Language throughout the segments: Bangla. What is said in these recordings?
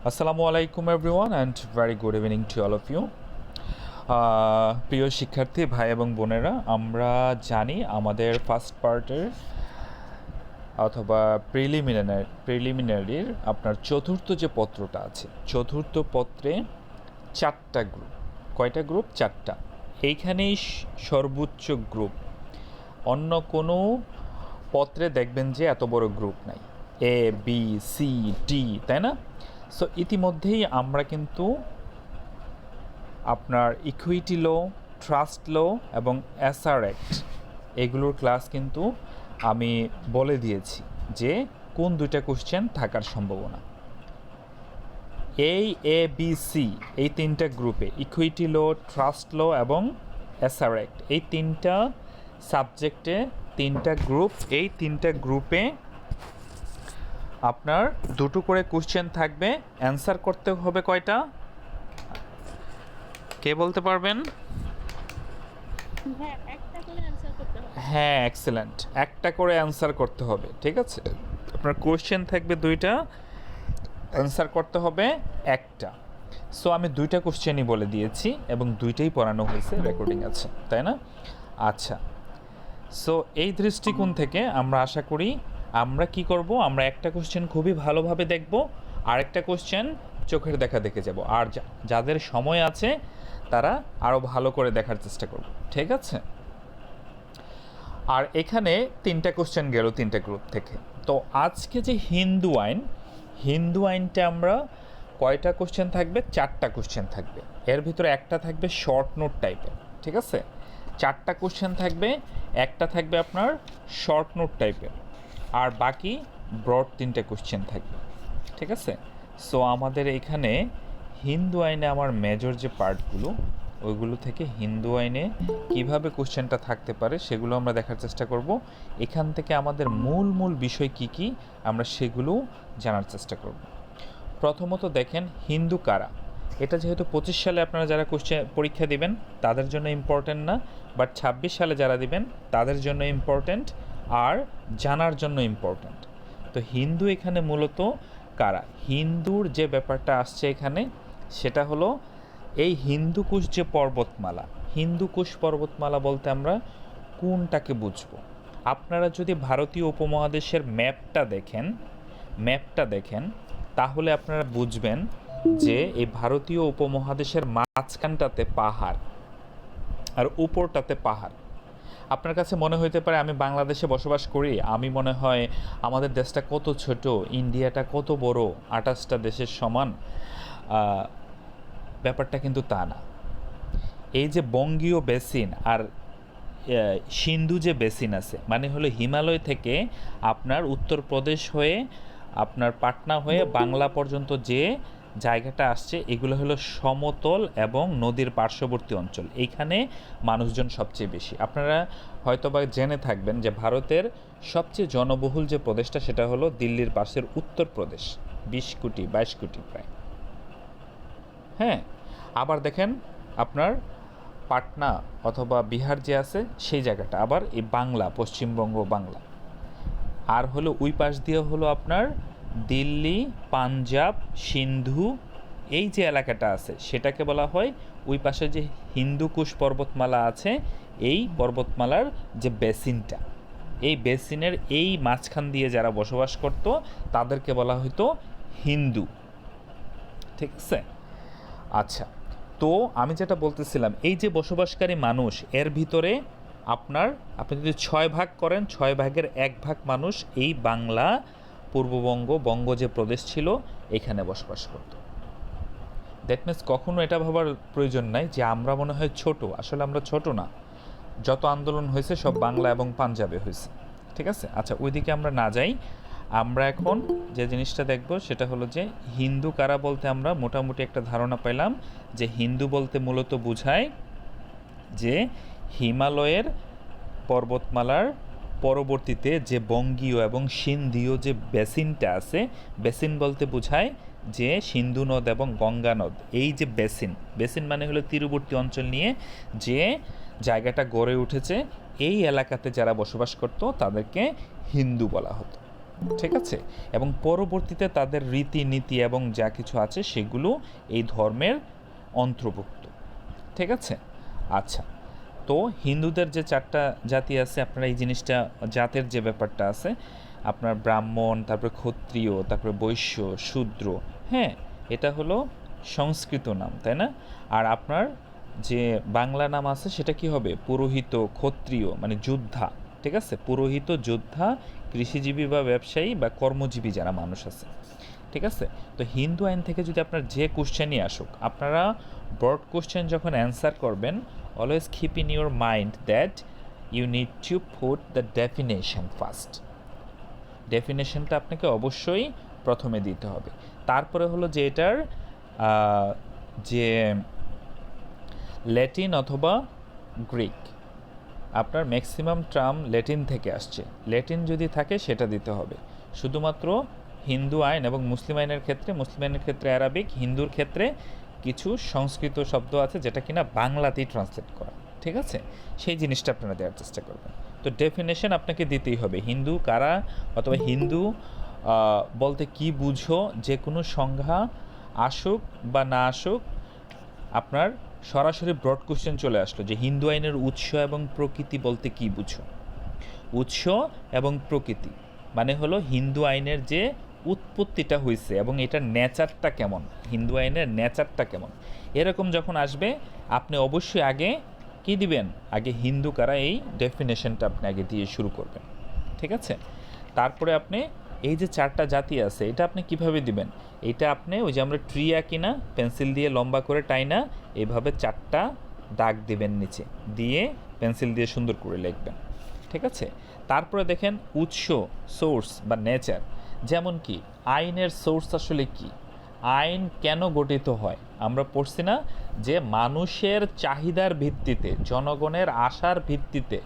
আসসালামু আলাইকুম everyone and very good evening to all of you. প্রিয় শিক্ষার্থী ভাই এবং বোনেরা, আমরা জানি আমাদের ফার্স্ট পার্টের অথবা প্রিলিমিনারির আপনার চতুর্থ যে পত্রটা আছে, চতুর্থ পত্রে চারটা গ্রুপ। কয়টা গ্রুপ? চারটা। এইখানেই সর্বোচ্চ গ্রুপ। অন্য কোনো পত্রে দেখবেন যে এত বড় গ্রুপ নাই, এ বি সি ডি, তাই না? সো ইতিমধ্যেই আমরা কিন্তু আপনার ইকুইটি ল, ট্রাস্ট ল এবং এসআর অ্যাক্ট এগুলোর ক্লাস কিন্তু আমি বলে দিয়েছি যে কোন দুইটা কোশ্চেন থাকার সম্ভাবনা। এই এ বি সি এই তিনটা গ্রুপে ইকুইটি ল, ট্রাস্ট ল এবং এসআর অ্যাক্ট এই তিনটা সাবজেক্টে তিনটা গ্রুপ। এই তিনটা গ্রুপে আপনার দুটো করে কোশ্চেন থাকবে, অ্যান্সার করতে হবে কয়টা? কে বলতে পারবেন? হ্যাঁ, এক্সেলেন্ট, একটা করে অ্যান্সার করতে হবে, ঠিক আছে? আপনার কোশ্চেন থাকবে দুইটা, অ্যান্সার করতে হবে একটা। সো আমি দুইটা কোশ্চেনই বলে দিয়েছি এবং দুইটাই পড়ানো হয়েছে, রেকর্ডিং আছে, তাই না? আচ্ছা, সো এই দৃষ্টিকোণ থেকে আমরা আশা করি আমরা কি করব, আমরা একটা কোশ্চেন খুবই ভালোভাবে দেখব, আরেকটা কোশ্চেন চোখের দেখা দেখে যাব, আর যাদের সময় আছে তারা আরও ভালো করে দেখার চেষ্টা করব, ঠিক আছে? আর এখানে তিনটা কোশ্চেন গেল তিনটা গ্রুপ থেকে। তো আজকে যে হিন্দু আইনটা আমরা কয়টা কোশ্চেন থাকবে? চারটা কোশ্চেন থাকবে। এর ভিতরে একটা থাকবে শর্ট নোট টাইপের, ঠিক আছে? চারটা কোশ্চেন থাকবে, একটা থাকবে আপনার শর্ট নোট টাইপের, আর বাকি ব্রড তিনটে কোশ্চেন থাকবে, ঠিক আছে? সো আমাদের এখানে হিন্দু আইনে আমার মেজর যে পার্টগুলো, ওইগুলো থেকে হিন্দু আইনে কিভাবে কোশ্চেনটা থাকতে পারে সেগুলো আমরা দেখার চেষ্টা করব। এখান থেকে আমাদের মূল বিষয় কি কি আমরা সেগুলো জানার চেষ্টা করব। প্রথমত দেখেন হিন্দু কারা। এটা যেহেতু 25 সালে আপনারা যারা কোশ্চেন পরীক্ষা দিবেন তাদের জন্য ইম্পর্ট্যান্ট না, বাট 26 সালে যারা দিবেন তাদের জন্য ইম্পর্ট্যান্ট, আর জানার জন্য ইম্পর্ট্যান্ট। তো হিন্দু এখানে মূলত কারা? হিন্দুর যে ব্যাপারটা আসছে এখানে সেটা হলো এই হিন্দুকুশ যে পর্বতমালা, হিন্দুকুশ পর্বতমালা বলতে আমরা কোনটাকে বুঝবো? আপনারা যদি ভারতীয় উপমহাদেশের ম্যাপটা দেখেন তাহলে আপনারা বুঝবেন যে এই ভারতীয় উপমহাদেশের মাঝখানটাতে পাহাড় আর উপরটাতে পাহাড়। আপনার কাছে মনে হইতে পারে আমি বাংলাদেশে বসবাস করি, আমি মনে হয় আমাদের দেশটা কত ছোট, ইন্ডিয়াটা কত বড়, 28টা দেশের সমান। ব্যাপারটা কিন্তু তা না। এই যে বঙ্গীয় বেসিন আর সিন্ধু যে বেসিন আছে, মানে হলো হিমালয় থেকে আপনার উত্তরপ্রদেশ হয়ে আপনার পাটনা হয়ে বাংলা পর্যন্ত যে জায়গাটা আসছে, এগুলো হলো সমতল এবং নদীর পার্শ্ববর্তী অঞ্চল। এইখানে মানুষজন সবচেয়ে বেশি। আপনারা হয়তোবা জেনে থাকবেন যে ভারতের সবচেয়ে জনবহুল যে প্রদেশটা সেটা হলো দিল্লির পাশের উত্তরপ্রদেশ, 22 কোটি প্রায়। হ্যাঁ, আবার দেখেন আপনার পাটনা অথবা বিহার যে আছে সেই জায়গাটা আবার এই বাংলা, পশ্চিমবঙ্গ বাংলা। আর হলো ওই পাশ দিয়ে হলো আপনার দিল্লি, পাঞ্জাব, সিন্ধু, এই যে এলাকাটা আছে সেটাকে বলা হয়, ওই পাশে যে হিন্দুকুশ পর্বতমালা আছে এই পর্বতমালার যে বেসিনটা, এই বেসিনের এই মাঝখান দিয়ে যারা বসবাস করত তাদেরকে বলা হতো হিন্দু, ঠিক আছে? আচ্ছা, তো আমি যেটা বলতেছিলাম, এই যে বসবাসকারী মানুষ এর ভিতরে আপনি যদি 6 ভাগ করেন, 6 ভাগের 1 ভাগ মানুষ এই বাংলা, পূর্ববঙ্গ, বঙ্গ যে প্রদেশ ছিল এখানে বসবাস করত। দ্যাট মিনস কখনো এটা ভাবার প্রয়োজন নাই যে আমরা মনে হয় ছোট, আসলে আমরা ছোট না। যত আন্দোলন হয়েছে সব বাংলা এবং পাঞ্জাবে হয়েছে, ঠিক আছে? আচ্ছা, ওইদিকে আমরা না যাই। আমরা এখন যে জিনিসটা দেখব সেটা হলো যে হিন্দু কারা বলতে আমরা মোটামুটি একটা ধারণা পেলাম যে হিন্দু বলতে মূলত বোঝায় যে হিমালয়ের পর্বতমালার পরবর্তীতে যে বঙ্গীয় এবং সিন্ধীয় যে বেসিনটা আছে, বেসিন বলতে বোঝায় যে সিন্ধু নদ এবং গঙ্গা নদ, এই যে বেসিন মানে হলো তীরবর্তী অঞ্চল নিয়ে যে জায়গাটা গড়ে উঠেছে, এই এলাকাতে যারা বসবাস করত তাদেরকে হিন্দু বলা হতো, ঠিক আছে, এবং পরবর্তীতে তাদের রীতিনীতি এবং যা কিছু আছে সেগুলো এই ধর্মের অন্তর্ভুক্ত। ঠিক আছে, আচ্ছা। তো হিন্দুদের যে 4টা জাতি আছে, আপনারা এই জিনিসটা, জাতের যে ব্যাপারটা আছে, আপনার ব্রাহ্মণ, তারপরে ক্ষত্রিয়, তারপরে বৈশ্য, শূদ্র, হ্যাঁ, এটা হলো সংস্কৃত নাম, তাই না? আর আপনার যে বাংলা নাম আছে সেটা কি হবে? পুরোহিত, ক্ষত্রিয় মানে যোদ্ধা। ঠিক আছে, পুরোহিত, যোদ্ধা, কৃষিজীবী বা ব্যবসায়ী বা কর্মজীবী যারা মানুষ আছে। ঠিক আছে, তো হিন্দু আইন থেকে যদি আপনার যে কোশ্চেনই আসুক, আপনারা ব্রড কোশ্চেন যখন অ্যান্সার করবেন, always keep in your mind that you need to put the definition first. ডেফিনেশনটা আপনাকে অবশ্যই প্রথমে দিতে হবে। তারপরে হলো যে এটার যে ল্যাটিন অথবা গ্রিক, আপনার ম্যাক্সিমাম টার্ম ল্যাটিন থেকে আসছে, ল্যাটিন যদি থাকে সেটা দিতে হবে। শুধুমাত্র হিন্দু আইন এবং মুসলিম আইনের ক্ষেত্রে অ্যারাবিক, হিন্দুর ক্ষেত্রে কিছু সংস্কৃত শব্দ আছে যেটা কিনা বাংলাতেই ট্রান্সলেট করা। ঠিক আছে, সেই জিনিসটা আপনারা দেওয়ার চেষ্টা করবেন। তো ডেফিনেশন আপনাকে দিতেই হবে, হিন্দু কারা অথবা হিন্দু বলতে কি বুঝো, যে কোনো সংজ্ঞা আসুক বা না আসুক, আপনার সরাসরি ব্রড কোশ্চেন চলে আসলো যে হিন্দু আইনের উৎস এবং প্রকৃতি বলতে কি বুঝো। উৎস এবং প্রকৃতি মানে হলো হিন্দু আইনের যে উৎপত্তিটা হয়েছে এবং এটার নেচারটা কেমন, হিন্দু আইনের নেচারটা কেমন, এরকম যখন আসবে আপনি অবশ্যই আগে কি দিবেন, আগে হিন্দু কারা এই ডেফিনেশনটা আপনি আগে দিয়ে শুরু করবেন। ঠিক আছে, তারপরে আপনি এই যে 4টা জাতি আছে এটা আপনি কিভাবে দিবেন, এটা আপনি ওই যে আমরা ট্রি আঁকি না, পেন্সিল দিয়ে লম্বা করে টাইনা এইভাবে 4টা দাগ দিবেন নিচে, দিয়ে পেন্সিল দিয়ে সুন্দর করে লিখবেন। ঠিক আছে, তারপরে দেখেন উৎস, সোর্স বা নেচার, যেমন কি আইনের সোর্স আসলে কি, আইন কেন গঠিত হয়, আমরা পড়ছি না যে মানুষের চাহিদার ভিত্তিতে, জনগণের আশার ভিত্তিতে,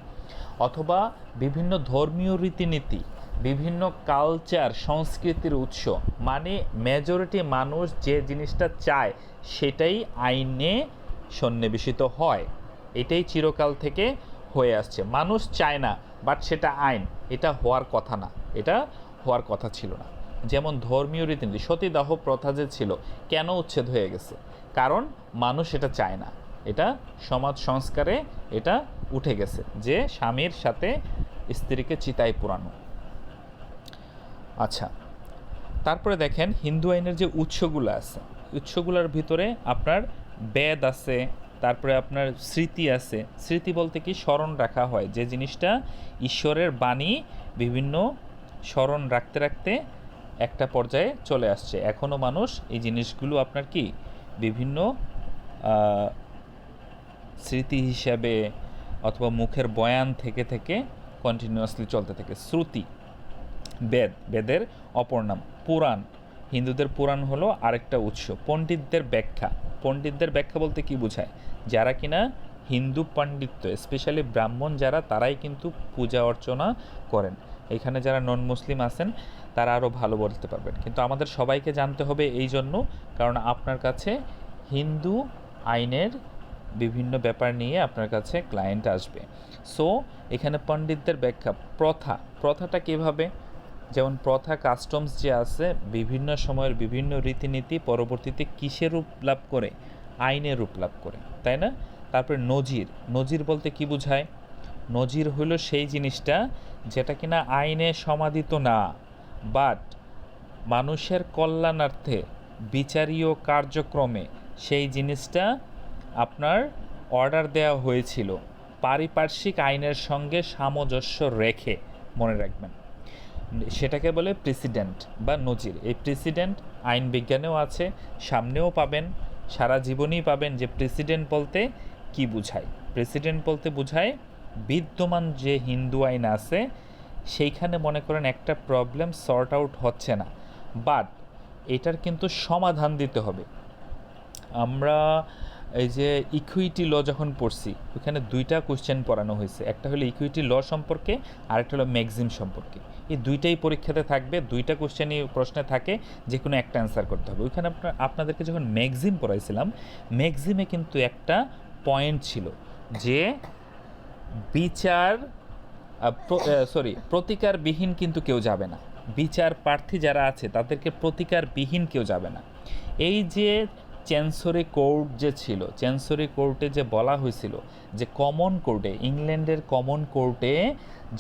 অথবা বিভিন্ন ধর্মীয় রীতিনীতি, বিভিন্ন কালচার, সংস্কৃতির উৎস, মানে মেজরিটি মানুষ যে জিনিসটা চায় সেটাই আইনে সন্নিবেশিত হয়। এটাই চিরকাল থেকে হয়ে আসছে, মানুষ চায় না বাট সেটা আইন, এটা হওয়ার কথা না, এটা হওয়ার কথা ছিল না। যেমন ধর্মীয় রীতিনীতি, সতীদাহ প্রথা যে ছিল কেন উচ্ছেদ হয়ে গেছে, কারণ মানুষ এটা চায় না, এটা সমাজ সংস্কারে এটা উঠে গেছে যে স্বামীর সাথে স্ত্রীকে চিতায় পোড়ানো। আচ্ছা, তারপরে দেখেন হিন্দু আইনের যে উৎসগুলো আছে, উৎসগুলোর ভিতরে আপনার বেদ আছে, তারপরে আপনার স্মৃতি আছে। স্মৃতি বলতে কি, স্মরণ রাখা হয়, যে জিনিসটা ঈশ্বরের বাণী বিভিন্ন স্মরণ রাখতে রাখতে একটা পর্যায়ে চলে আসছে, এখনও মানুষ এই জিনিসগুলো আপনার কি বিভিন্ন স্মৃতি হিসাবে অথবা মুখের বয়ান থেকে থেকে কন্টিনিউয়াসলি চলতে থাকে। শ্রুতি, বেদ, বেদের অপর নাম পুরাণ, হিন্দুদের পুরাণ হলো আরেকটা উৎস। পণ্ডিতদের ব্যাখ্যা, পণ্ডিতদের ব্যাখ্যা বলতে কি বোঝায়, যারা কিনা হিন্দু পাণ্ডিত্য, স্পেশালি ব্রাহ্মণ যারা, তারাই কিন্তু পূজা অর্চনা করেন। এখানে যারা নন মুসলিম আছেন তারা আরও ভালো বলতে পারবেন, কিন্তু আমাদের সবাইকে জানতে হবে এই জন্য কারণ আপনার কাছে হিন্দু আইনের বিভিন্ন ব্যাপার নিয়ে আপনার কাছে ক্লায়েন্ট আসবে। সো এখানে পণ্ডিতদের ব্যাখ্যা, প্রথা, প্রথাটা কীভাবে, যেমন প্রথা, কাস্টমস যে আছে, বিভিন্ন সময়ের বিভিন্ন রীতিনীতি পরবর্তীতে কিসের রূপ লাভ করে, আইনের রূপ লাভ করে, তাই না? তারপরে নজির, নজির বলতে কি বোঝায়, নজির হলো সেই জিনিসটা যেটা কিনা আইনে সমাদিত না, বাট মানুষের কল্যাণার্থে বিচারীয় কার্যক্রমে সেই জিনিসটা আপনার অর্ডার দেওয়া হয়েছিল পারিপার্শ্বিক আইনের সঙ্গে সামঞ্জস্য রেখে, মনে রাখবেন, সেটাকে বলে প্রেসিডেন্ট বা নজির। এই প্রেসিডেন্ট আইন বিজ্ঞানেও আছে, সামনেও পাবেন, সারা জীবনই পাবেন যে প্রেসিডেন্ট বলতে কি বোঝায়। প্রেসিডেন্ট বলতে বোঝায় বিদ্যমান যে হিন্দু আইন আছে সেইখানে মনে করেন একটা প্রবলেম সর্ট আউট হচ্ছে না, বাট এটার কিন্তু সমাধান দিতে হবে। আমরা এই যে ইকুইটি ল যখন পড়ছি ওখানে 2টা কোশ্চেন পড়ানো হয়েছে, একটা হলো ইকুইটি ল সম্পর্কে আর একটা হলো ম্যাক্সিম সম্পর্কে। এই 2টাই পরীক্ষাতে থাকবে, 2টা কোশ্চেনই প্রশ্নে থাকে, যে কোনো একটা অ্যান্সার করতে হবে। ওইখানে আপনাদেরকে যখন ম্যাক্সিম পড়াইছিলাম, ম্যাক্সিমে কিন্তু একটা পয়েন্ট ছিল যে বিচার প্রতিকারবিহীন কিন্তু কেউ যাবে না। বিচার প্রার্থী যারা আছে তাদেরকে প্রতিকারবিহীন কেউ যাবে না। এই যে চ্যান্সরি কোর্ট যে ছিল, চ্যান্সরি কোর্টে যে বলা হয়েছিল যে কমন কোর্টে, ইংল্যান্ডের কমন কোর্টে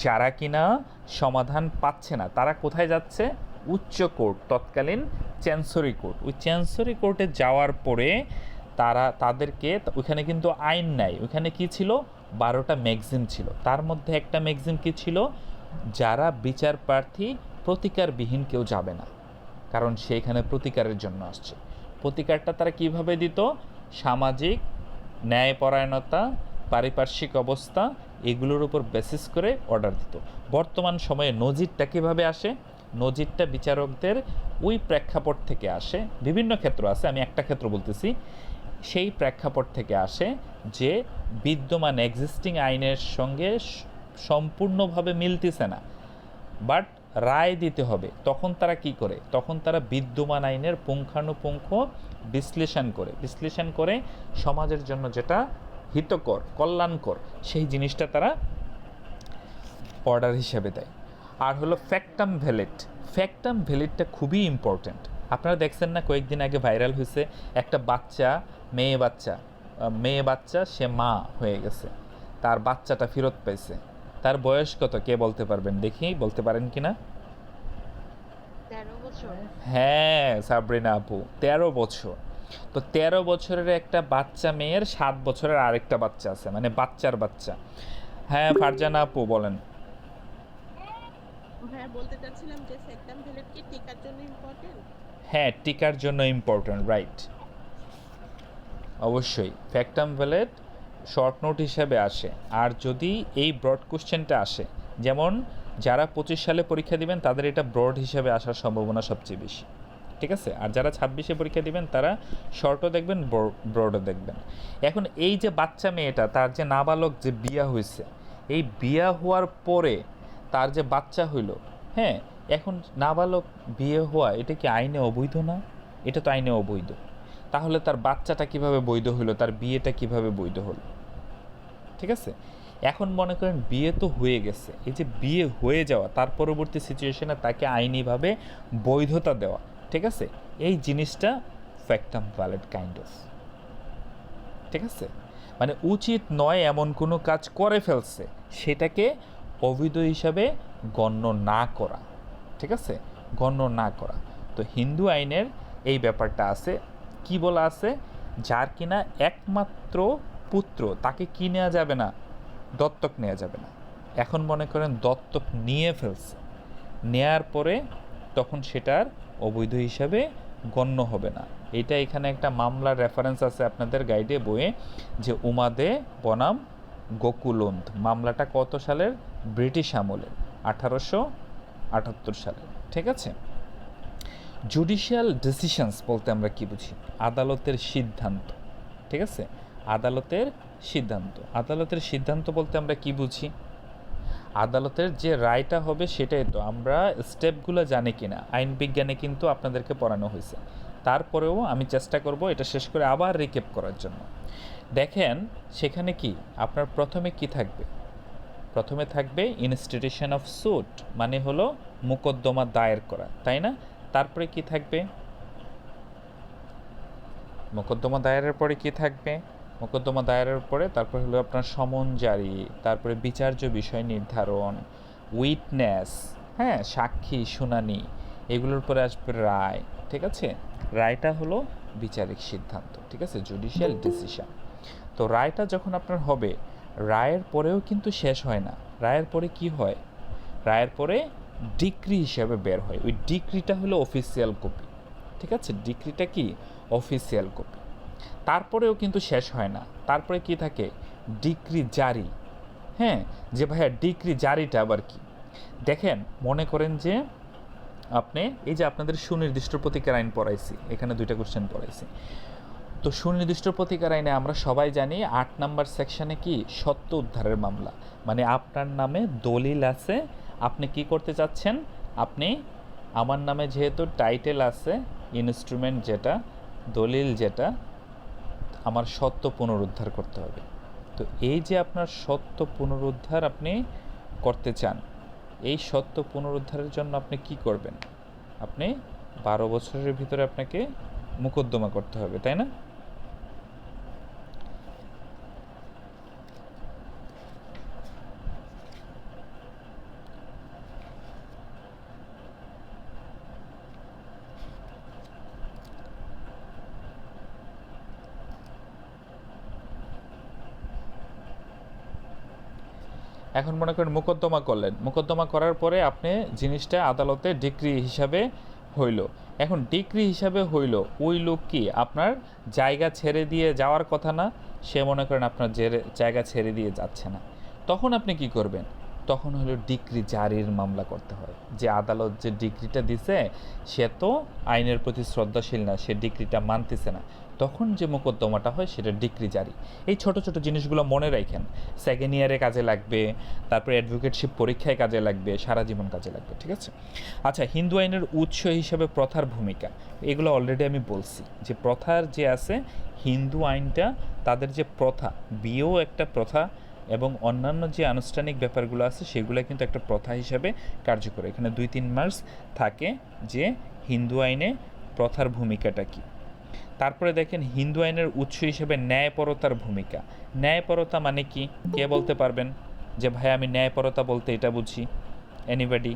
যারা কিনা সমাধান পাচ্ছে না তারা কোথায় যাচ্ছে? উচ্চ কোর্ট, তৎকালীন চ্যান্সরি কোর্ট। ওই চ্যান্সরি কোর্টে যাওয়ার পরে তাদেরকে ওইখানে কিন্তু আইন নাই, ওইখানে কি ছিল? 12টা ম্যাগজিম ছিল। তার মধ্যে একটা ম্যাগজিম কি ছিল? যারা বিচার প্রার্থী প্রতিকারবিহীন কেউ যাবে না, কারণ সেইখানে প্রতিকারের জন্য আসছে। প্রতিকারটা তারা কিভাবে দিত? সামাজিক ন্যায়পরায়ণতা, পারিপার্শ্বিক অবস্থা, এগুলোর উপর বেসিস করে অর্ডার দিত। বর্তমান সময়ে নজিরটা কীভাবে আসে? নজিরটা বিচারকদের ওই প্রেক্ষাপট থেকে আসে, বিভিন্ন ক্ষেত্র আছে, আমি একটা ক্ষেত্র বলতেছি। সেই প্রেক্ষাপট থেকে আসে যে বিদ্যমান এক্সিস্টিং আইনের সঙ্গে সম্পূর্ণভাবে মিলতেছে না, বাট রায় দিতে হবে। তখন তারা কি করে? তখন তারা বিদ্যমান আইনের পুঙ্খানুপুঙ্খ বিশ্লেষণ করে সমাজের জন্য যেটা হিতকর, কল্যাণকর, সেই জিনিসটা তারা অর্ডার হিসেবে দেয়। আর হলো ফ্যাক্টাম ভ্যালিড। ফ্যাক্টাম ভ্যালিডটা খুবই ইম্পর্ট্যান্ট। আপনারা দেখছেন না, কয়েকদিন আগে ভাইরাল হয়েছে একটা বাচ্চা, মেয়ে বাচ্চা, সে মা হয়ে গেছে, তার বাচ্চাটা ফেরত পেয়েছে। তার বয়স কত কে বলতে পারবেন? দেখি, বলতে পারেন কি না? 13 বছর। হ্যাঁ সাবরিনা আপু, 13 বছর। তো 13 বছরের একটা বাচ্চা মেয়ের 7 বছরের আরেকটা বাচ্চা আছে, মানে বাচ্চার বাচ্চা। হ্যাঁ ফারজানা আপু বলেন। হ্যাঁ, বলতে চাচ্ছিলাম যে সেকটাম ভ্যালিড কি টিকার জন্য ইম্পর্টেন্ট? হ্যাঁ, টিকার জন্য ইম্পর্ট্যান্ট, রাইট। অবশ্যই ফ্যাক্টাম ভ্যালিড শর্ট নোট হিসাবে আসে। আর যদি এই ব্রড কোশ্চেনটা আসে, যেমন যারা 25 সালে পরীক্ষা দিবেন তাদের এটা ব্রড হিসাবে আসার সম্ভাবনা সবচেয়ে বেশি, ঠিক আছে? আর যারা 26-এ পরীক্ষা দিবেন তারা শর্টও দেখবেন, ব্রডও দেখবেন। এখন এই যে বাচ্চা মেয়েটা, তার যে নাবালক যে বিয়া হয়েছে, এই বিয়া হওয়ার পরে তার যে বাচ্চা হইল, হ্যাঁ, এখন নাবালক বিয়ে হওয়া এটা কি আইনে অবৈধ না? এটা তো আইনে অবৈধ। তাহলে তার বাচ্চাটা কিভাবে বৈধ হলো, তার বিয়েটা কিভাবে বৈধ হলো? ঠিক আছে, এখন মনে করেন বিয়ে তো হয়ে গেছে, এই যে বিয়ে হয়ে যাওয়া, তার পরবর্তী সিচুয়েশনে তাকে আইনিভাবে বৈধতা দেওয়া, ঠিক আছে, এই জিনিসটা ফ্যাক্টাম ভ্যালিড কাইন্ড অফ, ঠিক আছে? মানে উচিত নয় এমন কোনো কাজ করে ফেলছে, সেটাকে অবৈধ হিসাবে গণ্য না করা, ঠিক আছে, গণ্য না করা। তো হিন্দু আইনের এই ব্যাপারটা আছে, কি বলা আছে? যার কিনা একমাত্র পুত্র, তাকে কি নেওয়া যাবে না? দত্তক নেওয়া যাবে না। এখন মনে করেন দত্তক নিয়ে ফেলছে, নেয়ার পরে তখন সেটার অবৈধ হিসাবে গণ্য হবে না। এটা এখানে একটা মামলার রেফারেন্স আছে আপনাদের গাইডে, বইয়ে, যে উমাদে বনাম গোকুলন্দ। মামলাটা কত সালের? ব্রিটিশ আমলের, 1878 সালের, ঠিক আছে? জুডিশিয়াল ডিসিশনস বলতে আমরা কি বুঝি? আদালতের সিদ্ধান্ত, ঠিক আছে? আদালতের সিদ্ধান্ত, আদালতের সিদ্ধান্ত বলতে আমরা কি বুঝি? আদালতের যে রায়টা হবে সেটাই তো। আমরা স্টেপগুলো জানি কিনা আইন বিজ্ঞানে কিন্তু আপনাদেরকে পড়ানো হয়েছে, তারপরেও আমি চেষ্টা করব এটা শেষ করে আবার রিক্যাপ করার জন্য। দেখেন সেখানে কি আপনার প্রথমে কি থাকবে? প্রথমে থাকবে ইনস্টিটিউশন অফ সুট, মানে হলো মোকদ্দমা দায়ের করা, তাই না? তারপরে কি থাকবে? মোকদ্দমা দায়েরের পরে কি থাকবে? মোকদ্দমা দায়েরের পরে তারপরে হলো আপনার সমন জারি, তারপরে বিচার্য বিষয় নির্ধারণ, উইটনেস, হ্যাঁ, সাক্ষী শুনানি, এগুলোর পরে আসবে রায়, ঠিক আছে? রায়টা হলো বিচারিক সিদ্ধান্ত, ঠিক আছে, জুডিশিয়াল ডিসিশন। তো রায়টা যখন আপনার হবে, রায়ের পরেও কিন্তু শেষ হয় না। রায়ের পরে কি হয়? রায়ের পরে ডিক্রি হিসেবে বের হয়। ওই ডিক্রিটা হলো অফিসিয়াল কপি, ঠিক আছে? ডিক্রিটা কি? Official copy. তারপরেও কিন্তু শেষ হয় না, তারপরে কি থাকে? ডিক্রি জারি। হ্যাঁ, যে ভাইয়া ডিক্রি জারিটা আবার কি? দেখেন, মনে করেন যে আপনি এই যে আপনাদের সুনির্দিষ্ট প্রতিকার আইন পড়াইছি, এখানে 2টা কোশ্চেন পড়াইছি। তো সুনির্দিষ্ট প্রতিকার আইনে আমরা সবাই জানি 8 নাম্বার সেকশনে কি? সত্য উদ্ধারের মামলা। মানে আপনার নামে দলিল আছে, আপনি কি করতে চাচ্ছেন? আপনি আমার নামে যেহেতু টাইটেল আছে, ইনস্ট্রুমেন্ট যেটা, দলিল যেটা, আমার সত্য পুনরুদ্ধার করতে হবে। তো এই যে আপনার সত্য পুনরুদ্ধার আপনি করতে চান, এই সত্য পুনরুদ্ধারের জন্য আপনি কি করবেন? আপনি 12 বছরের ভিতরে আপনাকে মোকদ্দমা করতে হবে, তাই না? এখন মনে করেন মোকদ্দমা করলেন, মোকদ্দমা করার পরে আপনি জিনিসটা আদালতে ডিক্রি হিসাবে হইল। এখন ডিক্রি হিসাবে হইল, ওই লোক কি আপনার জায়গা ছেড়ে দিয়ে যাওয়ার কথা না? সে মনে করেন আপনার জায়গা ছেড়ে দিয়ে যাচ্ছে না, তখন আপনি কি করবেন? তখন হলো ডিক্রি জারির মামলা করতে হয়। যে আদালত যে ডিক্রিটা দিছে সে তো আইনের প্রতি শ্রদ্ধাশীল না, সে ডিক্রিটা মানতেছে না, তখন যে মোকদ্দমাটা হয় সেটা ডিক্রি জারি। এই ছোট ছোট জিনিসগুলো মনে রাখেন, সেকেন্ড ইয়ারে কাজে লাগবে, তারপরে অ্যাডভোকেটশিপ পরীক্ষায় কাজে লাগবে, সারা জীবন কাজে লাগবে, ঠিক আছে? আচ্ছা, হিন্দু আইনের উৎস হিসেবে প্রথার ভূমিকা, এগুলো অলরেডি আমি বলছি যে প্রথার যে আছে হিন্দু আইনটা, তাদের যে প্রথা, বিয়েও একটা প্রথা এবং অন্যান্য যে আনুষ্ঠানিক ব্যাপারগুলো আছে সেগুলো কিন্তু একটা প্রথা হিসাবে কার্যকর। এখানে 2-3 মার্কস থাকে যে হিন্দু আইনে প্রথার ভূমিকাটা কী। তারপরে দেখেন হিন্দু আইনের উৎস হিসেবে ন্যায়পরতার ভূমিকা। ন্যায়পরতা মানে কি, কে বলতে পারবেন যে ভাই আমি ন্যায়পরতা বলতে এটা বুঝি? এনিবডি?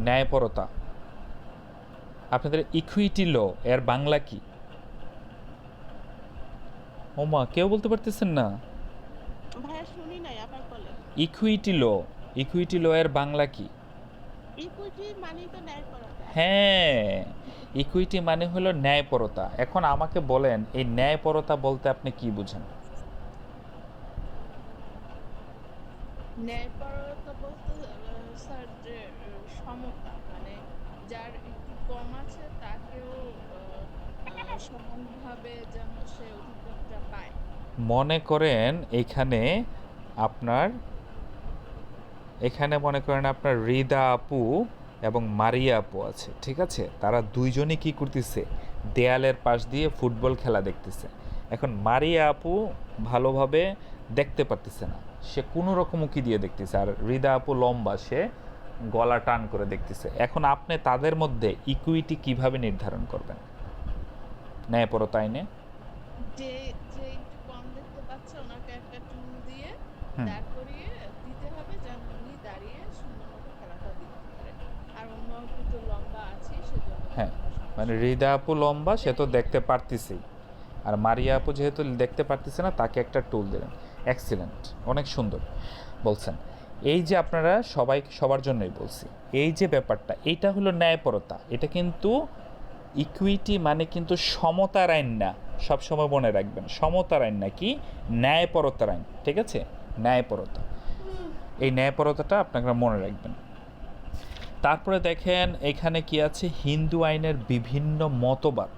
ন্যায়পরতা, আপনাদের ইকুইটি ল এর বাংলা কি? ওমা, কেউ বলতে পারতেছেন না? ভাইয়া শুনি নাই, আবার বলেন। ইকুইটি ল, ইকুইটি ল এর বাংলা কি? ইকুইটি মানেই তো ন্যায়পরতা। হ্যাঁ, ইকুইটি মানে হলো ন্যায়পরতা। এখন আমাকে বলেন এই ন্যায়পরতা বলতে আপনি কি বুঝেন? ন্যায়পরতা বলতে স্যার যে সমতা, মানে যার একটু কম আছে তাকেও সমানভাবে যেন সে অধিকারটা পায়। মনে করেন এখানে মনে করেন আপনার রিদা আপু এবং মারিয়া আপু আছে, ঠিক আছে? তারা দুইজনই কি করতেছে? দেয়ালের পাশ দিয়ে ফুটবল খেলা দেখতেছে। এখন মারিয়া আপু ভালোভাবে দেখতে পারতেছে না, সে কোনো রকম উকি দিয়ে দেখতেছে, আর রিদা আপু লম্বা, সে গলা টান করে দেখতেছে। এখন আপনি তাদের মধ্যে ইকুইটি কিভাবে নির্ধারণ করবেন ন্যায়পরতা আইনে? যে যে একটু কম দেখতে পাচ্ছে ওনাকে একটা টুল দিয়ে হুম, দাঁড় করিয়ে দিতে হবে যেন উনি দাঁড়িয়ে সুন্দর মতো খেলাটা দেখতে পারে। আর অন্য আপু তো লম্বা আছে সেজন্য তার হ্যাঁ, কোনো মানে সমস্যা নেই। রিদা আপু লম্বা, সে তো এটাই। দেখতে পারতেছেই, আর মারিয়া আপু যেহেতু দেখতে পারতেছে না, তাকে একটা টুল দিলেন। এক্সিলেন্ট, অনেক সুন্দর বলছেন। এই যে আপনারা সবাই, সবার জন্যই বলছি, এই যে ব্যাপারটা, এইটা হলো ন্যায়পরতা। এটা কিন্তু ইকুইটি মানে কিন্তু সমতার আইন না, সবসময় মনে রাখবেন, সমতার আইন না, কি ন্যায়পরতার আইন, ঠিক আছে? ন্যায়পরতা, এই ন্যায়পরতাটা আপনারা মনে রাখবেন। তারপরে দেখেন এখানে কি আছে, হিন্দু আইনের বিভিন্ন মতবাদ,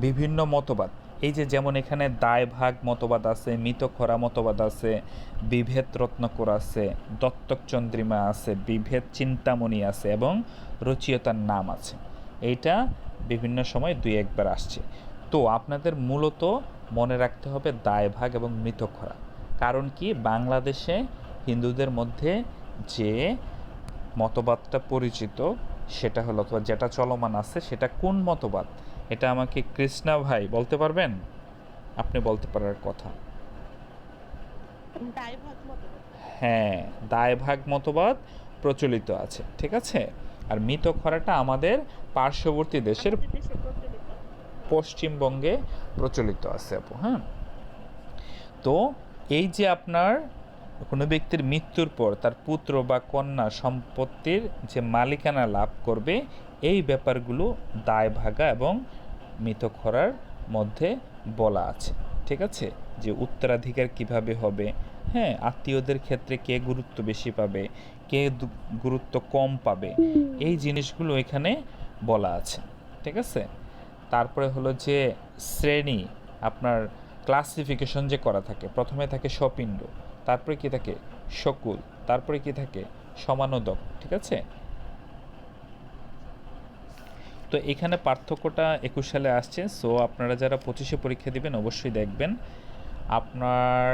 বিভিন্ন মতবাদ। এই যে যেমন এখানে দায়ভাগ মতবাদ আছে, মিতখরা মতবাদ আছে, বিভেদ রত্নকর আছে, দত্তক চন্দ্রিমা আছে, বিভেদ চিন্তামণি আছে এবং রচয়িতার নাম আছে। এইটা বিভিন্ন সময় 2-1 বার আসছে। তো আপনাদের মূলত মনে রাখতে হবে দায়ভাগ এবং মৃতখরা। কারণ কি, বাংলাদেশে হিন্দুদের মধ্যে যে মতবাদটা পরিচিত সেটা হলো, অথবা যেটা চলমান আছে সেটা কোন মতবাদ, এটা আমাকে কৃষ্ণা ভাই বলতে পারবেন? আপনি বলতে পারার কথা। দায়ভাগ মতবাদ। হ্যাঁ, দায়ভাগ মতবাদ প্রচলিত আছে, ঠিক আছে? আর মৃত খরাটা আমাদের পার্শ্ববর্তী দেশের আমাদের দেশে প্রচলিত। পশ্চিমবঙ্গে প্রচলিত আছে আপু। হ্যাঁ, তো এই যে আপনার কোনো ব্যক্তির মৃত্যুর পর তার পুত্র বা কন্যা সম্পত্তির যে মালিকানা লাভ করবে, এই ব্যাপারগুলো দায়ভাগা এবং মৃতখরার মধ্যে বলা আছে, ঠিক আছে? যে উত্তরাধিকার কিভাবে হবে, হ্যাঁ, আত্মীয়দের ক্ষেত্রে কে গুরুত্ব বেশি পাবে, কে গুরুত্ব কম পাবে, এই জিনিসগুলো এখানে বলা আছে, ঠিক আছে? তারপরে হলো যে শ্রেণী, আপনার ক্লাসিফিকেশন যে করা থাকে, প্রথমে থাকে স্বপিণ্ড, তারপরে কি থাকে শকুল, তারপরে কি থাকে সমানোদক, ঠিক আছে? তো এখানে পার্থক্যটা 21 সালে আসছে। সো আপনারা যারা 25-এ পরীক্ষা দিবেন অবশ্যই দেখবেন। আপনার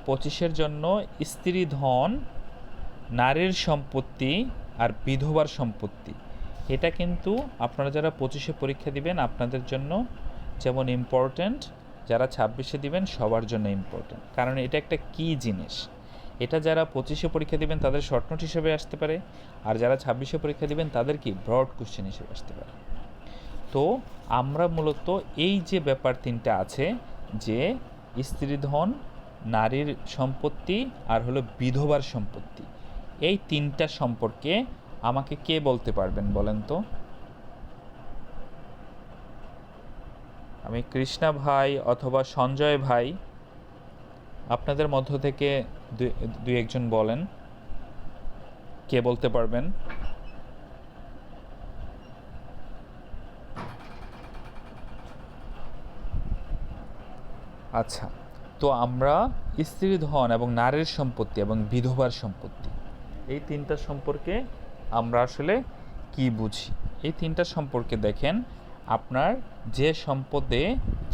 25-এর জন্য স্ত্রী ধন, নারীর সম্পত্তি আর বিধবার সম্পত্তি, এটা কিন্তু আপনারা যারা 25-এ পরীক্ষা দিবেন আপনাদের জন্য যেমন ইম্পর্ট্যান্ট, যারা 26-এ দিবেন সবার জন্য ইম্পর্ট্যান্ট, কারণ এটা একটা কী জিনিস। এটা যারা 25-এ পরীক্ষা দিবেন তাদের শর্ট নোট হিসেবে আসতে পারে, আর যারা 26-এ পরীক্ষা দিবেন তাদের কি ব্রড কোশ্চেন হিসেবে আসতে পারে। তো আমরা মূলত এই যে ব্যাপার তিনটা আছে, যে স্ত্রীধন, নারীর সম্পত্তি আর হলো বিধবার সম্পত্তি, এই তিনটা সম্পর্কে আমাকে কে বলতে পারবেন বলেন তো? আমি কৃষ্ণা ভাই অথবা সঞ্জয় ভাই, আপনাদের মধ্য থেকে দুই একজন বলেন, কে বলতে পারবেন? আচ্ছা, তো আমরা স্ত্রী ধন এবং নারীর সম্পত্তি এবং বিধবার সম্পত্তি, এই তিনটা সম্পর্কে আমরা আসলে কি বুঝি? এই তিনটা সম্পর্কে দেখেন, আপনার যে সম্পদে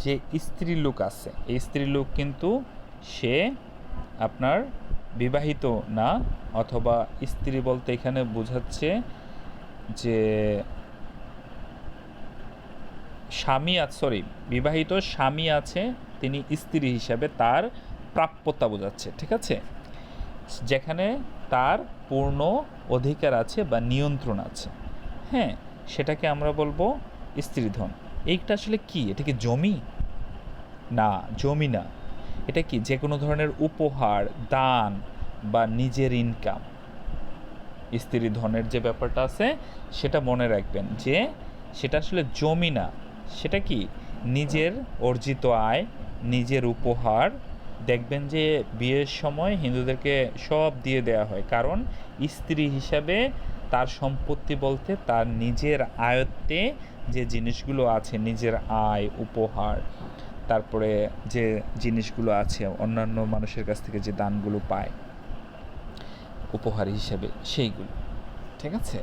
যে স্ত্রীলোক আছে, এই স্ত্রীলোক কিন্তু সে আপনার বিবাহিত না, অথবা স্ত্রী বলতে এখানে বোঝাচ্ছে যে স্বামী আছে, সরি, বিবাহিত স্বামী আছে, তিনি স্ত্রী হিসাবে তার প্রাপ্যতা বোঝাচ্ছে, ঠিক আছে? যেখানে তার পূর্ণ অধিকার আছে বা নিয়ন্ত্রণ আছে, হ্যাঁ, সেটাকে আমরা বলবো স্ত্রীধন। এইটা আসলে কি? এটা কি জমি? না, জমি না। এটা কি যে কোনো ধরনের উপহার, দান বা নিজের ইনকাম। স্ত্রী ধনের যে ব্যাপারটা আছে সেটা মনে রাখবেন, যে সেটা আসলে জমি না, সেটা কি নিজের অর্জিত আয়, নিজের উপহার। দেখবেন যে বিয়ের সময় হিন্দুদেরকে সব দিয়ে দেওয়া হয়, কারণ স্ত্রী হিসাবে তার সম্পত্তি বলতে তার নিজের আয়ত্তে যে জিনিসগুলো আছে, নিজের আয়, উপহার, তারপরে যে জিনিসগুলো আছে অন্যান্য মানুষের কাছ থেকে যে দানগুলো পায় উপহার হিসেবে, সেইগুলো, ঠিক আছে?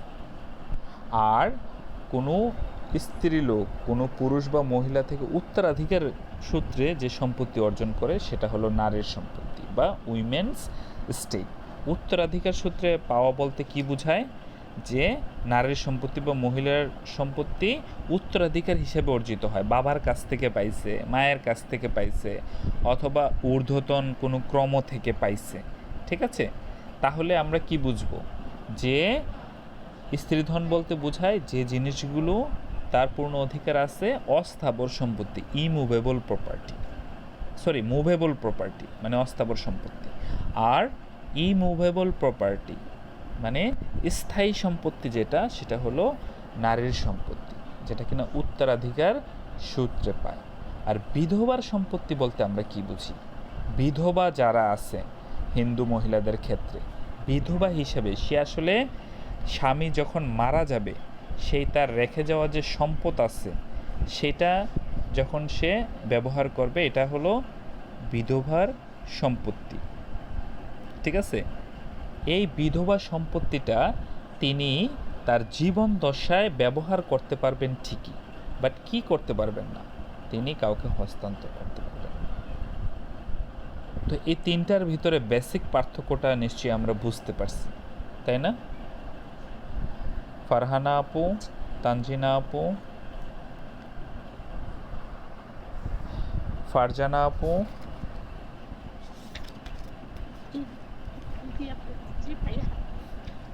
আর কোনো স্ত্রীলোক কোনো পুরুষ বা মহিলা থেকে উত্তরাধিকার সূত্রে যে সম্পত্তি অর্জন করে সেটা হলো নারীর সম্পত্তি বা উইমেন্স স্টেট। উত্তরাধিকার সূত্রে পাওয়া বলতে কি বোঝায়? যে নারীর সম্পত্তি বা মহিলার সম্পত্তি উত্তরাধিকার হিসেবে অর্জিত হয়, বাবার কাছ থেকে পাইছে, মায়ের কাছ থেকে পাইছে, অথবা ঊর্ধ্বতন কোনো ক্রম থেকে পাইছে, ঠিক আছে? তাহলে আমরা কি বুঝবো? যে স্ত্রীধন বলতে বোঝায় যে জিনিসগুলো তার পূর্ণ অধিকার আছে, অস্থাবর সম্পত্তি, immovable property, sorry movable property মানে অস্থাবর সম্পত্তি, আর ইমুভেবল প্রপার্টি মানে স্থায়ী সম্পত্তি, যেটা সেটা হলো নারীর সম্পত্তি, যেটা কিনা উত্তরাধিকার সূত্রে পায়। আর বিধবার সম্পত্তি বলতে আমরা কি বুঝি? বিধবা যারা আছে হিন্দু মহিলাদের ক্ষেত্রে, বিধবা হিসেবে সে আসলে স্বামী যখন মারা যাবে, সেই তার রেখে যাওয়া যে সম্পদ আছে সেটা যখন সে ব্যবহার করবে, এটা হলো বিধবার সম্পত্তি, ঠিক আছে? এই বিধবা সম্পত্তিটা তিনি তার জীবন দশায় ব্যবহার করতে পারবেন ঠিকই, বাট কি করতে পারবেন না? তিনি কাউকে হস্তান্তর করতে পারবেন। তো এই তিনটার ভিতরে বেসিক পার্থক্যটা নিশ্চয়ই আমরা বুঝতে পারছি, তাই না? ফারহানা আপু, তানজিনা আপু, ফারজানা আপু,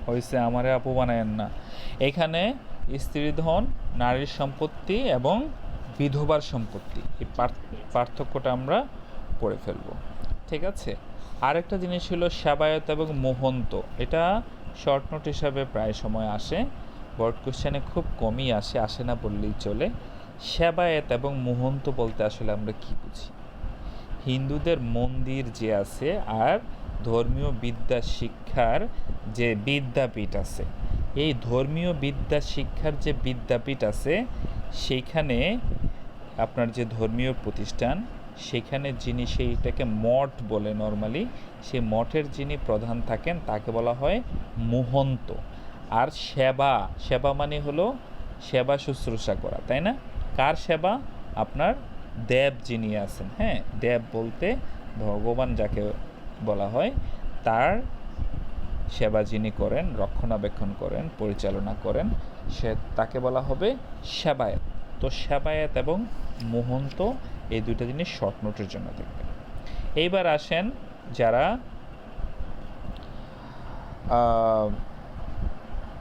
হয়েছে, আমারে আপু বানায়েন না। এখানে স্ত্রীধন, নারীর সম্পত্তি এবং বিধবার সম্পত্তি, এই পার্থক্যটা আমরা পড়ে ফেলবো, ঠিক আছে? আরেকটা জিনিস হলো সেবায়ত এবং মোহন্ত। এটা শর্ট নোট হিসাবে প্রায় সময় আসে, বোর্ড কোশ্চেনে খুব কমই আসে না বললেই চলে। সেবায়েত এবং মোহন্ত বলতে আসলে আমরা কি বুঝি? হিন্দুদের মন্দির যে আছে আর ধর্মীয় বিদ্যা শিক্ষার যে বিদ্যাপীঠ আছে, এই ধর্মীয় বিদ্যা শিক্ষার যে বিদ্যাপীঠ আছে সেইখানে আপনার যে ধর্মীয় প্রতিষ্ঠান, সেখানে যিনি, সেইটাকে মঠ বলে নর্মালি, সেই মঠের যিনি প্রধান থাকেন তাকে বলা হয় মোহন্ত। আর সেবা মানে হলো সেবা শুশ্রূষা করা, তাই না? কার সেবা? আপনার দেব যিনি আছেন, হ্যাঁ, দেব বলতে ভগবান যাকে বলা হয়, তার সেবা যিনি করেন, রক্ষণাবেক্ষণ করেন, পরিচালনা করেন, তাকে বলা হবে সেবায়েত। তো সেবায়েত এবং মোহন্ত এই দুইটা জিনিস শর্ট নোটের জন্য দেখবেন। এইবার আসেন যারা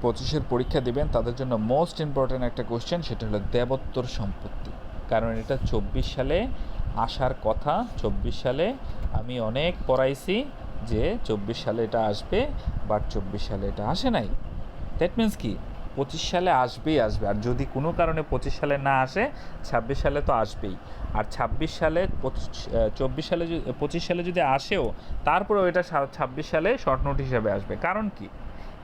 25-এর পরীক্ষা দিবেন তাদের জন্য মোস্ট ইম্পর্ট্যান্ট একটা কোশ্চেন, সেটা হলো দেবোত্তর সম্পত্তি। কারণ এটা 24 সালে আসার কথা। 24 সালে আমি অনেক পড়াইছি যে 24 সালে এটা আসবে, বাট 24 সালে এটা আসে নাই। দ্যাট মিন্স কি 25 সালে আসবেই আসবে, আর যদি কোনো কারণে 25 সালে না আসে 26 সালে তো আসবেই। আর 26 সালে 24 সালে 25 সালে যদি আসেও, তারপরেও এটা 26 সালে শর্ট নোট হিসাবে আসবে। কারণ কি,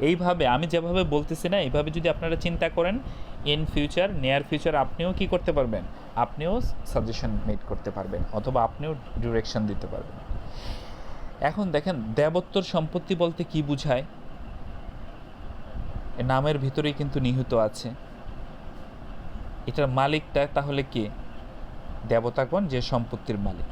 এইভাবে আমি যেভাবে বলতেছি না, এইভাবে যদি আপনারা চিন্তা করেন, ইন ফিউচার, নিয়ার ফিউচার আপনিও কি করতে পারবেন, আপনিও সাজেশন মেড করতে পারবেন, অথবা আপনিও ডিরেকশন দিতে পারবেন। এখন দেখেন দেবোত্তর সম্পত্তি বলতে কি বুঝায়, নামের ভিতরেই কিন্তু নিহিত আছে। এটার মালিকটা তাহলে কে, দেবতাগণ যে সম্পত্তির মালিক।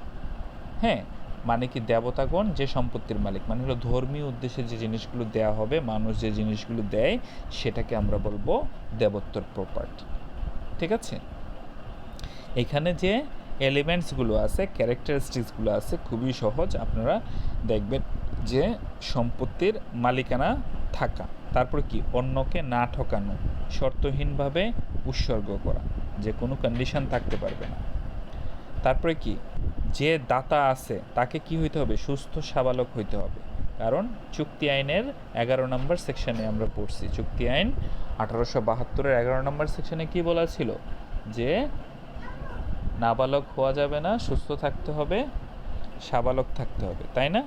হ্যাঁ, মানে কি দেবতাগণ যে সম্পত্তির মালিক, মানে হলো ধর্মীয় উদ্দেশ্যে যে জিনিসগুলো দেয়া হবে, মানুষ যে জিনিসগুলো দেয়, সেটাকে আমরা বলবো দেবোত্তর প্রপার্টি। ঠিক আছে, এখানে যে এলিমেন্টসগুলো আছে, ক্যারেক্টারিস্টিক্সগুলো আছে, খুবই সহজ। আপনারা দেখবেন যে সম্পত্তির মালিকানা থাকা, তারপর কি অন্যকে না ঠকানো, শর্তহীনভাবে উৎসর্গ করা, যে কোনো কন্ডিশন থাকতে পারবে না। তারপরে কি, যে দাতা আছে তাকে কি হইতে হবে, সুস্থ সাবালক হইতে হবে। কারণ চুক্তি আইনের 11 নম্বর সেকশনে আমরা পড়ছি, চুক্তি আইন 1872-এর 11 নম্বর সেকশনে কি বলা ছিল, যে নাবালক হওয়া যাবে না, সুস্থ থাকতে হবে, সাবালক থাকতে হবে, তাই না?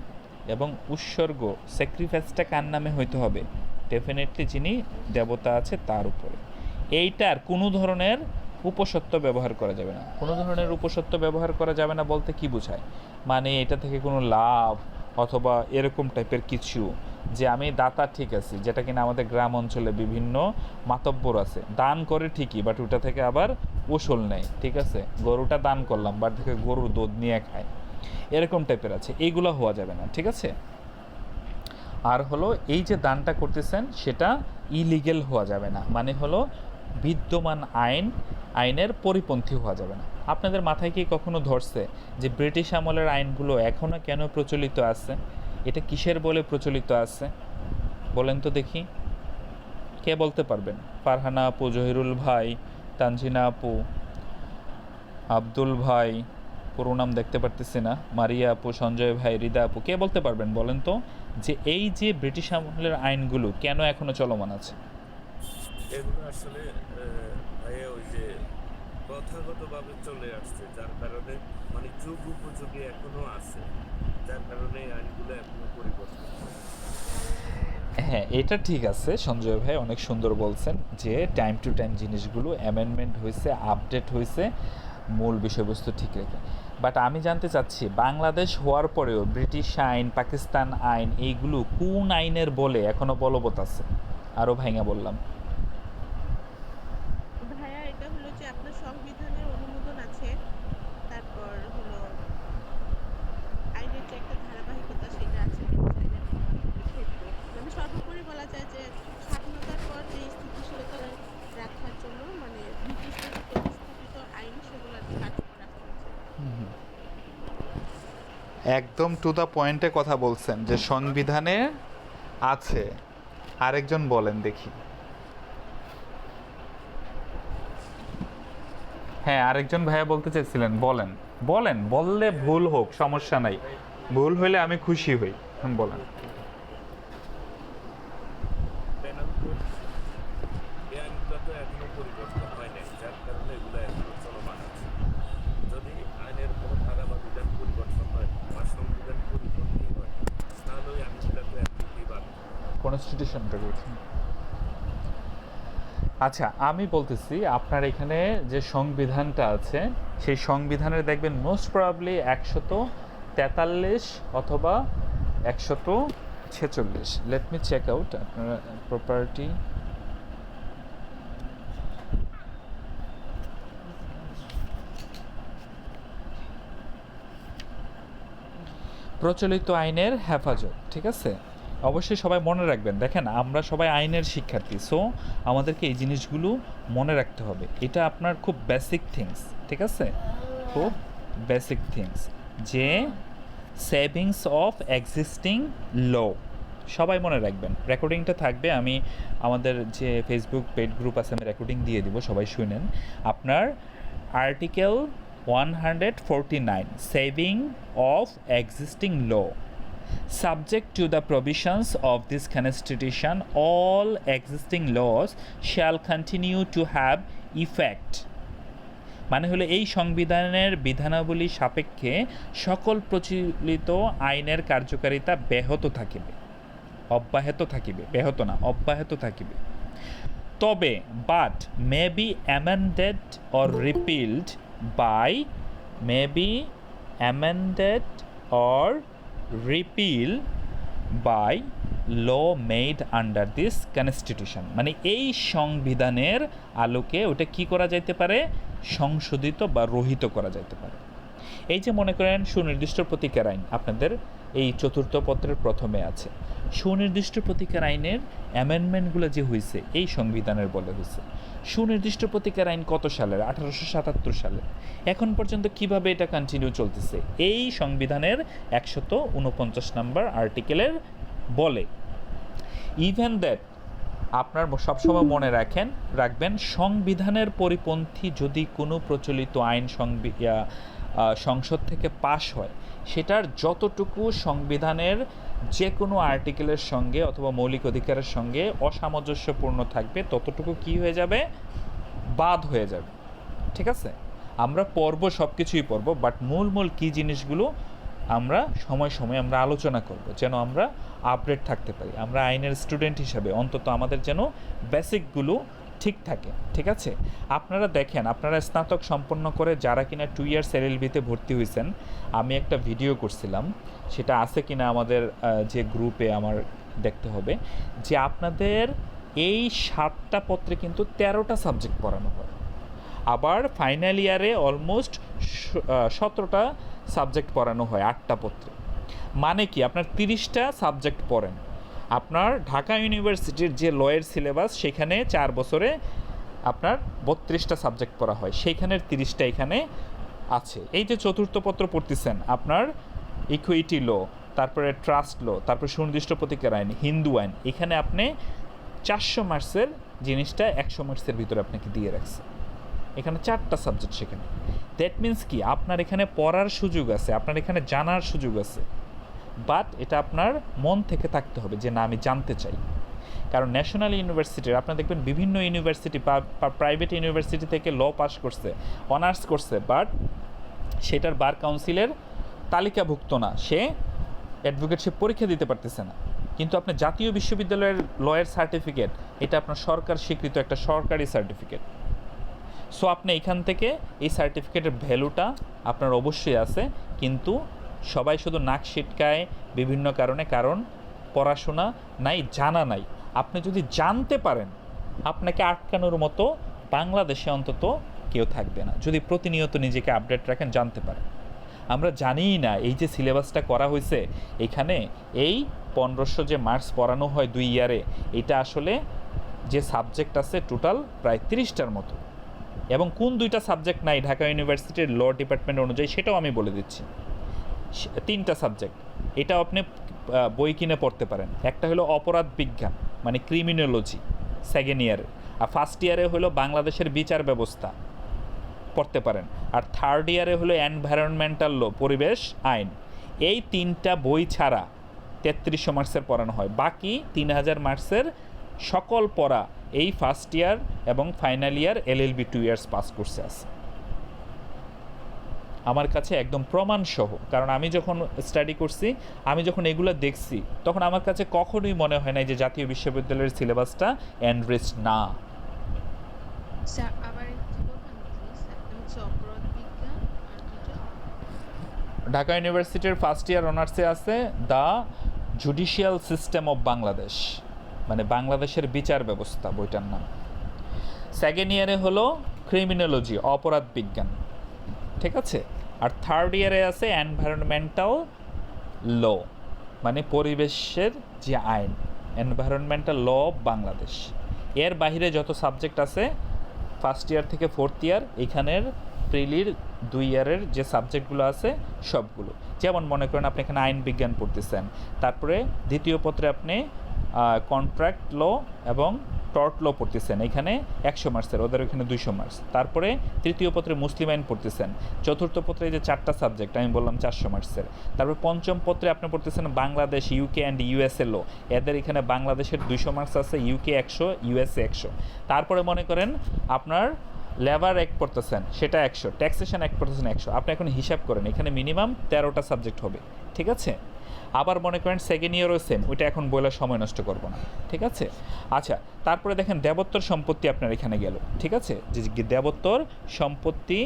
এবং উৎসর্গ, স্যাক্রিফাইসটা কার নামে হইতে হবে, ডেফিনেটলি যিনি দেবতা আছে তার উপরে। এইটার কোনো ধরনের উপসত্ব ব্যবহার করা যাবে না। কোনো ধরনের উপসত্ব ব্যবহার করা যাবে না বলতে কি বোঝায়, মানে এটা থেকে কোনো লাভ অথবা এরকম টাইপের কিছু, যে আমি দাতা ঠিক আছে, যেটা কিনা আমাদের গ্রাম অঞ্চলে বিভিন্ন মাতব্বর আছে, দান করে ঠিকই, বাট ওটা থেকে আবার ওসল নেয়। ঠিক আছে, গরুটা দান করলাম, বাট থেকে গরুর দুধ নিয়ে খায়, এরকম টাইপের আছে, এইগুলো হওয়া যাবে না। ঠিক আছে, আর হলো এই যে দানটা করতেছেন সেটা ইলিগেল হওয়া যাবে না, মানে হলো বিদ্যমান আইনের পরিপন্থী হওয়া যাবে না। আপনাদের মাথায় কি কখনো ধরছে যে ব্রিটিশ আমলের আইনগুলো এখনও কেন প্রচলিত আছে, এটা কিসের বলে প্রচলিত আছে বলেন তো দেখি, কে বলতে পারবেন? ফারহানা আপু, জহিরুল ভাই, তানজিনা আপু, আব্দুল ভাই, পুরো নাম দেখতে পারতেছি না, মারিয়া আপু, সঞ্জয় ভাই, রিদা আপু, কে বলতে পারবেন বলেন তো, যে এই যে ব্রিটিশ আমলের আইনগুলো কেন এখনো চলমান আছে? এগুলো আসলে ভাইয়া ওই যে প্রথাগতভাবে চলে আসছে, যার কারণে মানে যুগ উপযোগী এখনো আছে, যার কারণে এই আইনগুলো এখনো পরিবর্তন হয়। হ্যাঁ, এটা ঠিক আছে, সঞ্জয় ভাই অনেক সুন্দর বলছেন যে টাইম টু টাইম জিনিসগুলো অ্যামেন্ডমেন্ট হয়েছে, আপডেট হয়েছে, মূল বিষয়বস্তু ঠিক রেখে। বাট আমি জানতে চাচ্ছি, বাংলাদেশ হওয়ার পরেও ব্রিটিশ আইন, পাকিস্তান আইন, এইগুলো কোন আইনের বলে এখনও বলবৎ আছে? আরও ভাইঙা বললাম। ভাইয়া এটা হলো যে আপনার সংবিধানের অনুমোদন আছে, তারপর হলো আইনের যে একটা ধারাবাহিকতা সেটা আছে ব্রিটিশ আইনের ক্ষেত্রে। মানে সর্বোপরি বলা যায় যে স্বাধীনতার পর যে স্থিতিশীলতা রাখার জন্য মানে ব্রিটিশদের যে প্রতিস্থাপিত আইন সেগুলো আর কি কার্যকর রাখা হয়েছে। একদম টু দ্য পয়েন্টে কথা বলছেন যে সংবিধানে আছে। আরেকজন বলেন দেখি। হ্যাঁ, আরেকজন ভাইয়া বলতে চাইছিলেন, বলেন বলেন, বললে ভুল হোক সমস্যা নাই, ভুল হইলে আমি খুশি হই। বলেন। পেনাল কোড, এই আইনগুলো তো এখনো পরিবর্তন হয় নাই, যার কারণে এগুলো এখনো চলমান আছে। যদি আইনের কোনো ধারা বা বিধান পরিবর্তন হয় বা সংবিধান পরিপন্থী হয়, তাহলে ওই আইনগুলো তো একদিকেই বাদ। কনস্টিটিউশনটা করছি। আচ্ছা, আমি বলতেছি আপনার এখানে যে সংবিধানটা আছে, সেই সংবিধানের দেখবেন মোস্ট প্রবাবলি 143 অথবা 146। Let me check out. আপনারা প্রপার্টি, প্রচলিত আইনের হেফাজত, ঠিক আছে? অবশ্যই সবাই মনে রাখবেন। দেখেন, আমরা সবাই আইনের শিক্ষার্থী, সো আমাদেরকে এই জিনিসগুলো মনে রাখতে হবে। এটা আপনার খুব বেসিক থিংস, ঠিক আছে? খুব বেসিক থিংস, যে সেভিংস অফ এক্সিস্টিং ল, সবাই মনে রাখবেন। রেকর্ডিংটা থাকবে, আমি আমাদের যে ফেসবুক পেড গ্রুপ আছে আমি রেকর্ডিং দিয়ে দিব, সবাই শুনেন। আপনার article 149, saving of existing law, subject to the provisions of this constitution all existing laws shall continue to have effect, মানে হলো এই সংবিধানের বিধানাবলী সাপেক্ষে সকল প্রচলিত আইনের কার্যকারিতা ব্যাহত থাকিবে, অব্যাহত থাকিবে, ব্যাহত না, অব্যাহত থাকিবে। তবে but may be amended or repealed by, may be amended or repeal by law made under this constitution, মানে এই সংবিধানের আলোকে ওটা কি করা যাইতে পারে, সংশোধিত বা রহিত করা যাইতে পারে। এই যে মনে করেন সুনির্দিষ্ট প্রতিকার আইন আপনাদের এই চতুর্থ পত্রের প্রথমে আছে, সুনির্দিষ্ট প্রতিকার আইনের অ্যামেন্ডমেন্টগুলো যে হয়েছে এই সংবিধানের বলে হয়েছে। সুনির্দিষ্ট প্রতিকার আইন কত সালের? 1877 সালের। এখন পর্যন্ত কিভাবে এটা কন্টিনিউ চলতেছে? এই সংবিধানের 149 নম্বর আর্টিকেলের বলে। ইভেন দ্যাট, আপনার সবসময় মনে রাখবেন, সংবিধানের পরিপন্থী যদি কোনো প্রচলিত আইন সংসদ থেকে পাশ হয়, সেটার যতটুকু সংবিধানের যে কোনো আর্টিকেলের সঙ্গে অথবা মৌলিক অধিকারের সঙ্গে অসামঞ্জস্যপূর্ণ থাকবে, ততটুকু কি হয়ে যাবে, বাদ হয়ে যাবে, ঠিক আছে? আমরা পড়ব, সব কিছুই পড়ব, বাট মূল কী জিনিসগুলো আমরা সময় আমরা আলোচনা করব, যেন আমরা আপডেট থাকতে পারি। আমরা আইনের স্টুডেন্ট হিসাবে অন্তত আমাদের যেন বেসিকগুলো ঠিক থাকে, ঠিক আছে? আপনারা দেখেন, আপনারা স্নাতক সম্পন্ন করে যারা কিনা 2 ইয়ার্স এলএলবিতে ভর্তি হয়েছেন, আমি একটা ভিডিও করছিলাম, সেটা আছে কিনা আমাদের যে গ্রুপে আমার দেখতে হবে, যে আপনাদের এই 7টা পত্রে কিন্তু 13টা সাবজেক্ট পড়ানো হয়। আবার ফাইনাল ইয়ারে অলমোস্ট 17টা সাবজেক্ট পড়ানো হয় 8টা পত্রে। মানে কি, আপনার 30টা সাবজেক্ট পড়েন। আপনার ঢাকা ইউনিভার্সিটির যে লয়ের সিলেবাস, সেখানে 4 বছরে আপনার 32টা সাবজেক্ট পড়া হয়, সেইখানের 30টা এখানে আছে। এই যে চতুর্থ পত্র পড়তেছেন, আপনার ইকুইটি ল, তারপরে ট্রাস্ট ল, তারপরে সুনির্দিষ্ট প্রতিকার আইন, হিন্দু আইন, এখানে আপনি 400 মার্কসের জিনিসটা 100 মার্কসের ভিতরে আপনাকে দিয়ে রাখছে। এখানে 4টা সাবজেক্ট সেখানে। দ্যাট মিন্স কি, আপনার এখানে পড়ার সুযোগ আছে, আপনার এখানে জানার সুযোগ আছে, বাট এটা আপনার মন থেকে থাকতে হবে যে না, আমি জানতে চাই। কারণ ন্যাশনাল ইউনিভার্সিটির আপনারা দেখবেন বিভিন্ন ইউনিভার্সিটি বা প্রাইভেট ইউনিভার্সিটি থেকে ল পাস করছে, অনার্স করছে, বাট সেটার বার কাউন্সিলের তালিকাভুক্ত না, সে অ্যাডভোকেটশিপ পরীক্ষা দিতে পারতেছে না। কিন্তু আপনি জাতীয় বিশ্ববিদ্যালয়ের লয়ের সার্টিফিকেট, এটা আপনার সরকার স্বীকৃত একটা সরকারি সার্টিফিকেট। সো আপনি এখান থেকে এই সার্টিফিকেটের ভ্যালুটা আপনার অবশ্যই আছে, কিন্তু সবাই শুধু নাক সিটকায় বিভিন্ন কারণে, কারণ পড়াশোনা নাই, জানা নাই। আপনি যদি জানতে পারেন, আপনাকে আটকানোর মতো বাংলাদেশে অন্তত কেউ থাকবে না, যদি প্রতিনিয়ত নিজেকে আপডেট রাখেন, জানতে পারেন। আমরা জানিই না এই যে সিলেবাসটা করা হয়েছে, এখানে এই 1500 যে মার্কস পড়ানো হয় 2 ইয়ারে, এটা আসলে যে সাবজেক্ট আছে টোটাল প্রায় 30টার মতো। এবং কোন 2টা সাবজেক্ট নাই ঢাকা ইউনিভার্সিটির ল ডিপার্টমেন্ট অনুযায়ী, সেটাও আমি বলে দিচ্ছি। 3টা সাবজেক্ট, এটাও আপনি বই কিনে পড়তে পারেন। একটা হলো অপরাধ বিজ্ঞান, মানে ক্রিমিনোলজি, সেকেন্ড ইয়ারে। আর ফার্স্ট ইয়ারে হলো বাংলাদেশের বিচার ব্যবস্থা, পড়তে পারেন। আর থার্ড ইয়ারে হলো এনভায়রনমেন্টাল ল, পরিবেশ আইন। এই 3টা বই ছাড়া 3300 মার্কসের পড়ানো হয়। বাকি 3000 মার্কসের সকল পড়া এই ফার্স্ট ইয়ার এবং final year LLB 2 years pass করছে আছে আমার কাছে একদম প্রমাণসহ। কারণ আমি যখন স্টাডি করছি, আমি যখন এগুলো দেখছি, তখন আমার কাছে কখনোই মনে হয় না যে জাতীয় বিশ্ববিদ্যালয়ের সিলেবাসটা এনরিচ না। স্যার আবার একটু বলবেন প্লিজ? একটা হচ্ছে অপরাধ বিজ্ঞান, আর দুটো ঢাকা ইউনিভার্সিটির ফার্স্ট ইয়ার অনার্সে আছে the judicial system of Bangladesh, মানে বাংলাদেশের বিচার ব্যবস্থা, বইটার নাম। সেকেন্ড ইয়ারে হলো ক্রিমিনোলজি, অপরাধ বিজ্ঞান, ঠিক আছে। আর থার্ড ইয়ারে আছে এনভায়রনমেন্টাল ল, মানে পরিবেশের যে আইন, এনভায়রনমেন্টাল ল অফ বাংলাদেশ। এর বাইরে যত সাবজেক্ট আছে ফার্স্ট ইয়ার থেকে ফোর্থ ইয়ার, এখানের প্রিলির 2 ইয়ারের যে সাবজেক্টগুলো আছে সবগুলো, যেমন মনে করেন আপনি এখানে আইন বিজ্ঞান পড়তেছেন, তারপরে দ্বিতীয় পত্রে আপনি কন্ট্রাক্ট ল এবং টর্ট ল পড়তেছেন, এখানে 100 মার্কসের, ওদের ওখানে 200 মার্কস। তারপরে তৃতীয় পত্রে মুসলিম আইন পড়তেছেন, চতুর্থ পত্রে যে 4টা সাবজেক্ট আমি বললাম 400 মার্কসের। তারপর পঞ্চম পত্রে আপনি পড়তেছেন বাংলাদেশ, ইউকে অ্যান্ড ইউএসএ ল, এদের এখানে বাংলাদেশের 200 মার্কস আছে, ইউকে 100, ইউএসএ 100। তারপরে মনে করেন আপনার লেবার অ্যাক্ট পড়তেছেন, সেটা 100, ট্যাক্সেশন অ্যাক্ট পড়তেছেন 100। আপনি এখন হিসাব করেন, এখানে মিনিমাম 13টা সাবজেক্ট হবে, ঠিক আছে। আবার মনে করেন সেকেন্ড ইয়ারও সেম, ওইটা এখন বলে সময় নষ্ট করব না, ঠিক আছে। আচ্ছা, তারপরে দেখেন দেবোত্তর সম্পত্তি আপনার এখানে গেল, ঠিক আছে, যে দেবোত্তর সম্পত্তি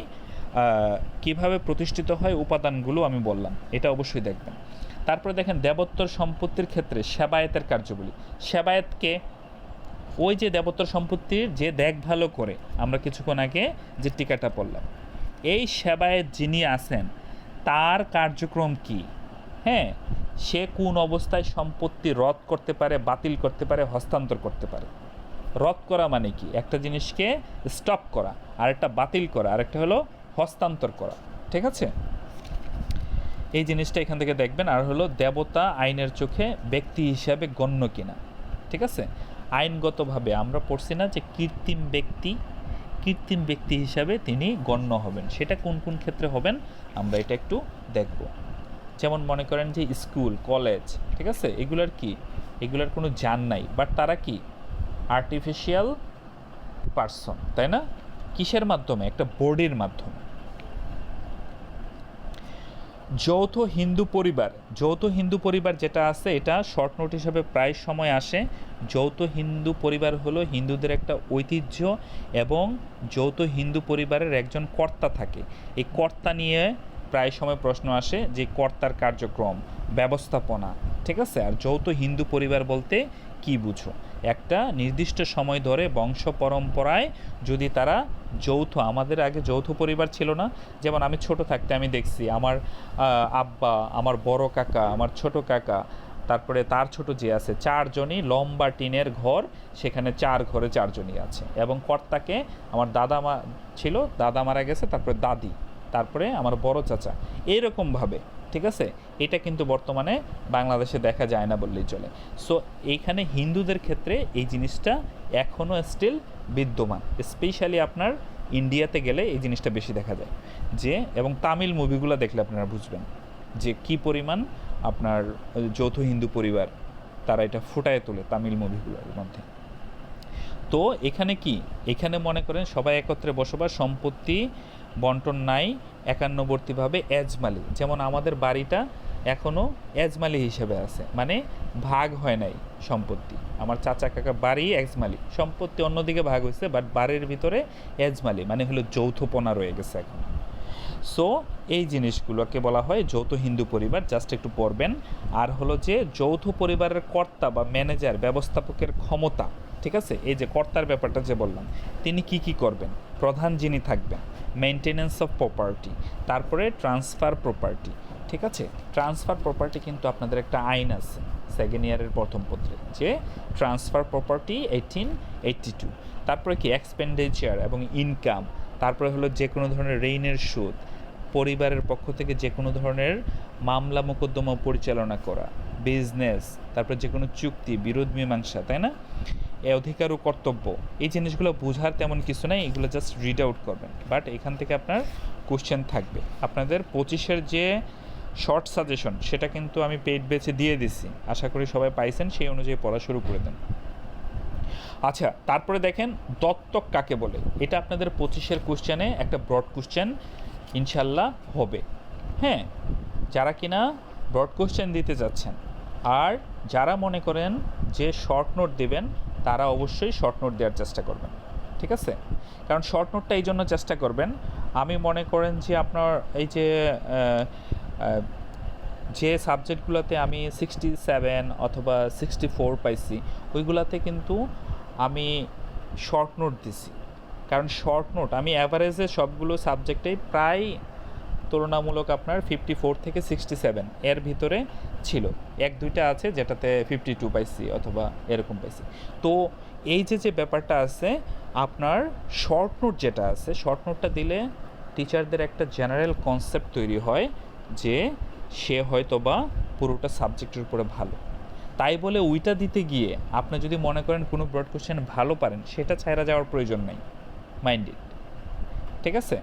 কিভাবে প্রতিষ্ঠিত হয়, উপাদানগুলো আমি বললাম, এটা অবশ্যই দেখবেন। তারপরে দেখেন দেবোত্তর সম্পত্তির ক্ষেত্রে সেবায়েতের কার্যবলী। সেবায়েতকে ওই যে দেবোত্তর সম্পত্তির যে দেখভালও করে, আমরা কিছুক্ষণ আগে যে টিকাটা পড়লাম, এই সেবায়েত যিনি আছেন তার কার্যক্রম কি, হ্যাঁ, সে কোন অবস্থায় সম্পত্তি রদ করতে পারে, বাতিল করতে পারে, হস্তান্তর করতে পারে। রদ করা মানে কি, একটা জিনিসকে স্টপ করা, আর একটা বাতিল করা, আর একটা হলো হস্তান্তর করা, ঠিক আছে। এই জিনিসটা এখান থেকে দেখবেন। আর হলো দেবতা আইনের চোখে ব্যক্তি হিসাবে গণ্য কিনা, ঠিক আছে। আইনগতভাবে আমরা পড়ছি না যে কৃত্রিম ব্যক্তি হিসাবে তিনি গণ্য হবেন, সেটা কোন কোন ক্ষেত্রে হবেন আমরা এটা একটু দেখব। যেমন মনে করেন যে স্কুল, কলেজ, ঠিক আছে, এগুলার কোনো জান নাই, বাট তারা কি আর্টিফিশিয়াল পারসন, তাই না? কিসের মাধ্যমে? একটা বডির মাধ্যমে। যৌথ হিন্দু পরিবার যেটা আছে, এটা শর্ট নোট হিসাবে প্রায় সময় আসে। যৌথ হিন্দু পরিবার হলো হিন্দুদের একটা ঐতিহ্য, এবং যৌথ হিন্দু পরিবারের একজন কর্তা থাকে। এই কর্তা নিয়ে প্রায় সময় প্রশ্ন আসে, যে কর্তার কার্যক্রম, ব্যবস্থাপনা, ঠিক আছে। আর যৌথ হিন্দু পরিবার বলতে কি বুঝো? একটা নির্দিষ্ট সময় ধরে বংশ পরম্পরায় যদি তারা আমাদের আগে যৌথ পরিবার ছিল না, যেমন আমি ছোট থাকতে আমি দেখছি আমার আব্বা, আমার বড় কাকা, আমার ছোট কাকা, তারপরে তার ছোট যে আছে, 4 জনই লম্বা টিনের ঘর, সেখানে 4 ঘরে 4 জনই আছে। এবং কর্তাকে আমার দাদা মারা গেছে, তারপরে দাদি, তারপরে আমার বড় চাচা, এইরকমভাবে, ঠিক আছে। এটা কিন্তু বর্তমানে বাংলাদেশে দেখা যায় না বললেই চলে। সো এইখানে হিন্দুদের ক্ষেত্রে এই জিনিসটা এখনও স্টিল বিদ্যমান, স্পেশালি আপনার ইন্ডিয়াতে গেলে এই জিনিসটা বেশি দেখা যায়। এবং তামিল মুভিগুলো দেখলে আপনারা বুঝবেন যে কি পরিমাণ আপনার যৌথ হিন্দু পরিবার তারা এটা ফুটায় তোলে তামিল মুভিগুলোর মধ্যে। তো এখানে মনে করেন সবাই একত্রে বসবাস, সম্পত্তি বন্টন নাই একান্নবর্তীভাবে এজমালি। যেমন আমাদের বাড়িটা এখনও এজমালি হিসেবে আছে, মানে ভাগ হয় নাই সম্পত্তি। আমার চাচা কাকা বাড়ি এজমালি, সম্পত্তি অন্যদিকে ভাগ হয়েছে, বাট বাড়ির ভিতরে এজমালি, মানে হলো যৌথপনা রয়ে গেছে এখন। সো এই জিনিসগুলোকে বলা হয় যৌথ হিন্দু পরিবার, জাস্ট একটু পড়বেন। আর হলো যে যৌথ পরিবারের কর্তা বা ম্যানেজার, ব্যবস্থাপকের ক্ষমতা, ঠিক আছে। এই যে কর্তার ব্যাপারটা যে বললাম, তিনি কি করবেন, প্রধান যিনি থাকবেন, মেনটেনেন্স অফ প্রপার্টি, তারপরে ট্রান্সফার প্রপার্টি, ঠিক আছে। ট্রান্সফার প্রপার্টি কিন্তু আপনাদের একটা আইন আছে সেকেন্ড ইয়ারের প্রথম পত্রে, যে ট্রান্সফার প্রপার্টি 1882। তারপরে কি এক্সপেন্ডিচার এবং ইনকাম, তারপরে হলো যে কোনো ধরনের ঋণের সুদ, পরিবারের পক্ষ থেকে যে কোনো ধরনের মামলা মোকদ্দমা পরিচালনা করা, বিজনেস, তারপরে যে কোনো চুক্তি, বিরোধ মীমাংসা, তাই না, এ অধিকার ও কর্তব্য। এই জিনিসগুলো বোঝার তেমন কিছু নাই, এগুলো জাস্ট রিড আউট করবেন। বাট এখান থেকে আপনার কোশ্চেন থাকবে। আপনাদের 25-এর যে শর্ট সাজেশন, সেটা কিন্তু আমি পেইড ব্যাচে দিয়ে দিছি, আশা করি সবাই পাইছেন, সেই অনুযায়ী পড়া শুরু করে দেন। আচ্ছা, তারপরে দেখেন দত্তক কাকে বলে। এটা আপনাদের 25-এর কোশ্চেনে একটা ব্রড কোশ্চেন ইনশাল্লাহ হবে, হ্যাঁ, যারা কিনা ব্রড কোশ্চেন দিতে যাচ্ছেন। আর যারা মনে করেন যে শর্ট নোট দেবেন, তারা অবশ্যই শর্ট নোট দেওয়ার চেষ্টা করবেন, ঠিক আছে। কারণ শর্ট নোটটা এই জন্য চেষ্টা করবেন, আমি মনে করেন যে আপনার এই যে সাবজেক্টগুলোতে আমি 67 অথবা 64 পাইছি, ওইগুলাতে কিন্তু আমি শর্ট নোট দিছি। কারণ শর্ট নোট আমি অ্যাভারেজে সবগুলো সাবজেক্টেই প্রায় তুলনামূলক আপনার 54 থেকে 67 এর ভিতরে ছিল। এক দুইটা আছে যেটাতে 52 পাইছি অথবা এরকম পাইছি। তো এই যে ব্যাপারটা আছে, আপনার শর্ট নোট যেটা আছে, শর্ট নোটটা দিলে টিচারদের একটা জেনারেল কনসেপ্ট তৈরি হয় যে সে হয়তো বা পুরোটা সাবজেক্টের উপরে ভালো। তাই বলে ওইটা দিতে গিয়ে আপনি যদি মনে করেন কোনো ব্রড কোশ্চেন ভালো পারেন, সেটা ছাইরা যাওয়ার প্রয়োজন নেই। মাইন্ড ইট, ঠিক আছে?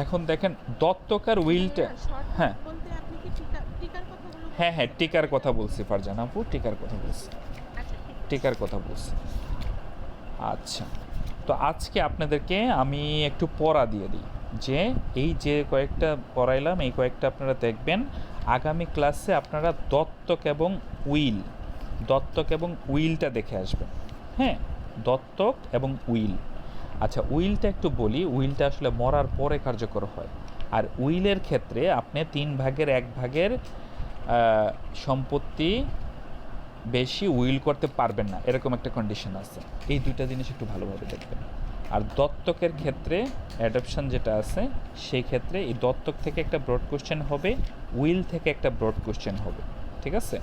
এখন দেখেন দত্তকার উইলটা, শর্ট হ্যাঁ বলতে আপনি কি টিকার কথাগুলো হ্যাঁ হ্যাঁ টিকার কথা বলছি ফারজানা আপু, টিকার কথা বলছি, আচ্ছা ঠিক আছে। টিকার কথা বলছি। আচ্ছা, তো আজকে আপনাদেরকে আমি একটু পড়া দিয়ে দিই যে এই যে কয়েকটা পড়াইলাম এই কয়েকটা আপনারা দেখবেন। আগামী ক্লাসে আপনারা দত্তক এবং উইলটা দেখে আসবেন। হ্যাঁ, দত্তক এবং উইল। আচ্ছা, উইলটা একটু বলি। উইলটা আসলে মরার পরে কার্যকর হয়, আর উইলের ক্ষেত্রে আপনি 3 ভাগের 1 ভাগের সম্পত্তি বেশি উইল করতে পারবেন না, এরকম একটা কন্ডিশন আছে। এই দুইটা জিনিস একটু ভালোভাবে দেখবেন। আর দত্তকের ক্ষেত্রে অ্যাডপশন যেটা আছে, সেই ক্ষেত্রে এই দত্তক থেকে একটা ব্রড কোশ্চেন হবে, উইল থেকে একটা ব্রড কোশ্চেন হবে। ঠিক আছে,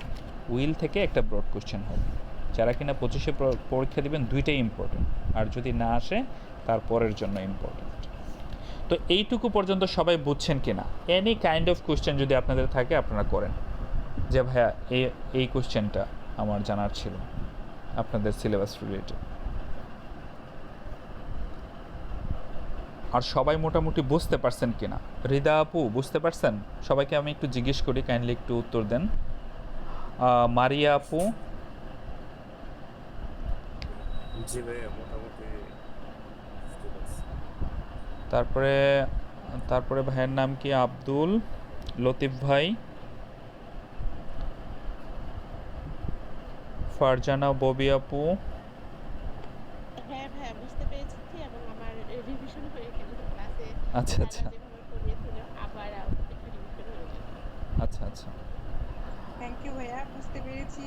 উইল থেকে একটা ব্রড কোশ্চেন হবে। যারা কিনা 25-এ পরীক্ষা দিবেন, দুইটাই ইম্পর্টেন্ট। আর যদি না আসে, তারপরের জন্য ইম্পর্টেন্ট। তো এইটুকু পর্যন্ত সবাই বুঝছেন কিনা? এনি কাইন্ড অফ কোশ্চেন যদি আপনাদের থাকে আপনারা করেন, যে ভাইয়া এই কোশ্চেনটা আমার জানার ছিল আপনাদের সিলেবাস রিলেটেড। আর সবাই মোটামুটি বুঝতে পারছেন কিনা? হৃদা আপু বুঝতে পারছেন? সবাইকে আমি একটু জিজ্ঞেস করি, কাইন্ডলি একটু উত্তর দেন। মারিয়া আপু, জি ভাইয়া মোটামুটি বুঝতে পারছি। তারপরে ভাইয়ের নাম কি? আব্দুল লতিফ ভাই, ফারজানা ববি আপু। হ্যাঁ ভাইয়া বুঝতে পেরেছি এবং আমার রিভিশন হয়ে গেল ক্লাসে। আচ্ছা স্যাররা আচ্ছা যেভাবে পড়িয়েছিল আবার একটু রিভিশন হয়ে গেল। আচ্ছা আচ্ছা থ্যাংক ইউ ভাইয়া, বুঝতে পেরেছি।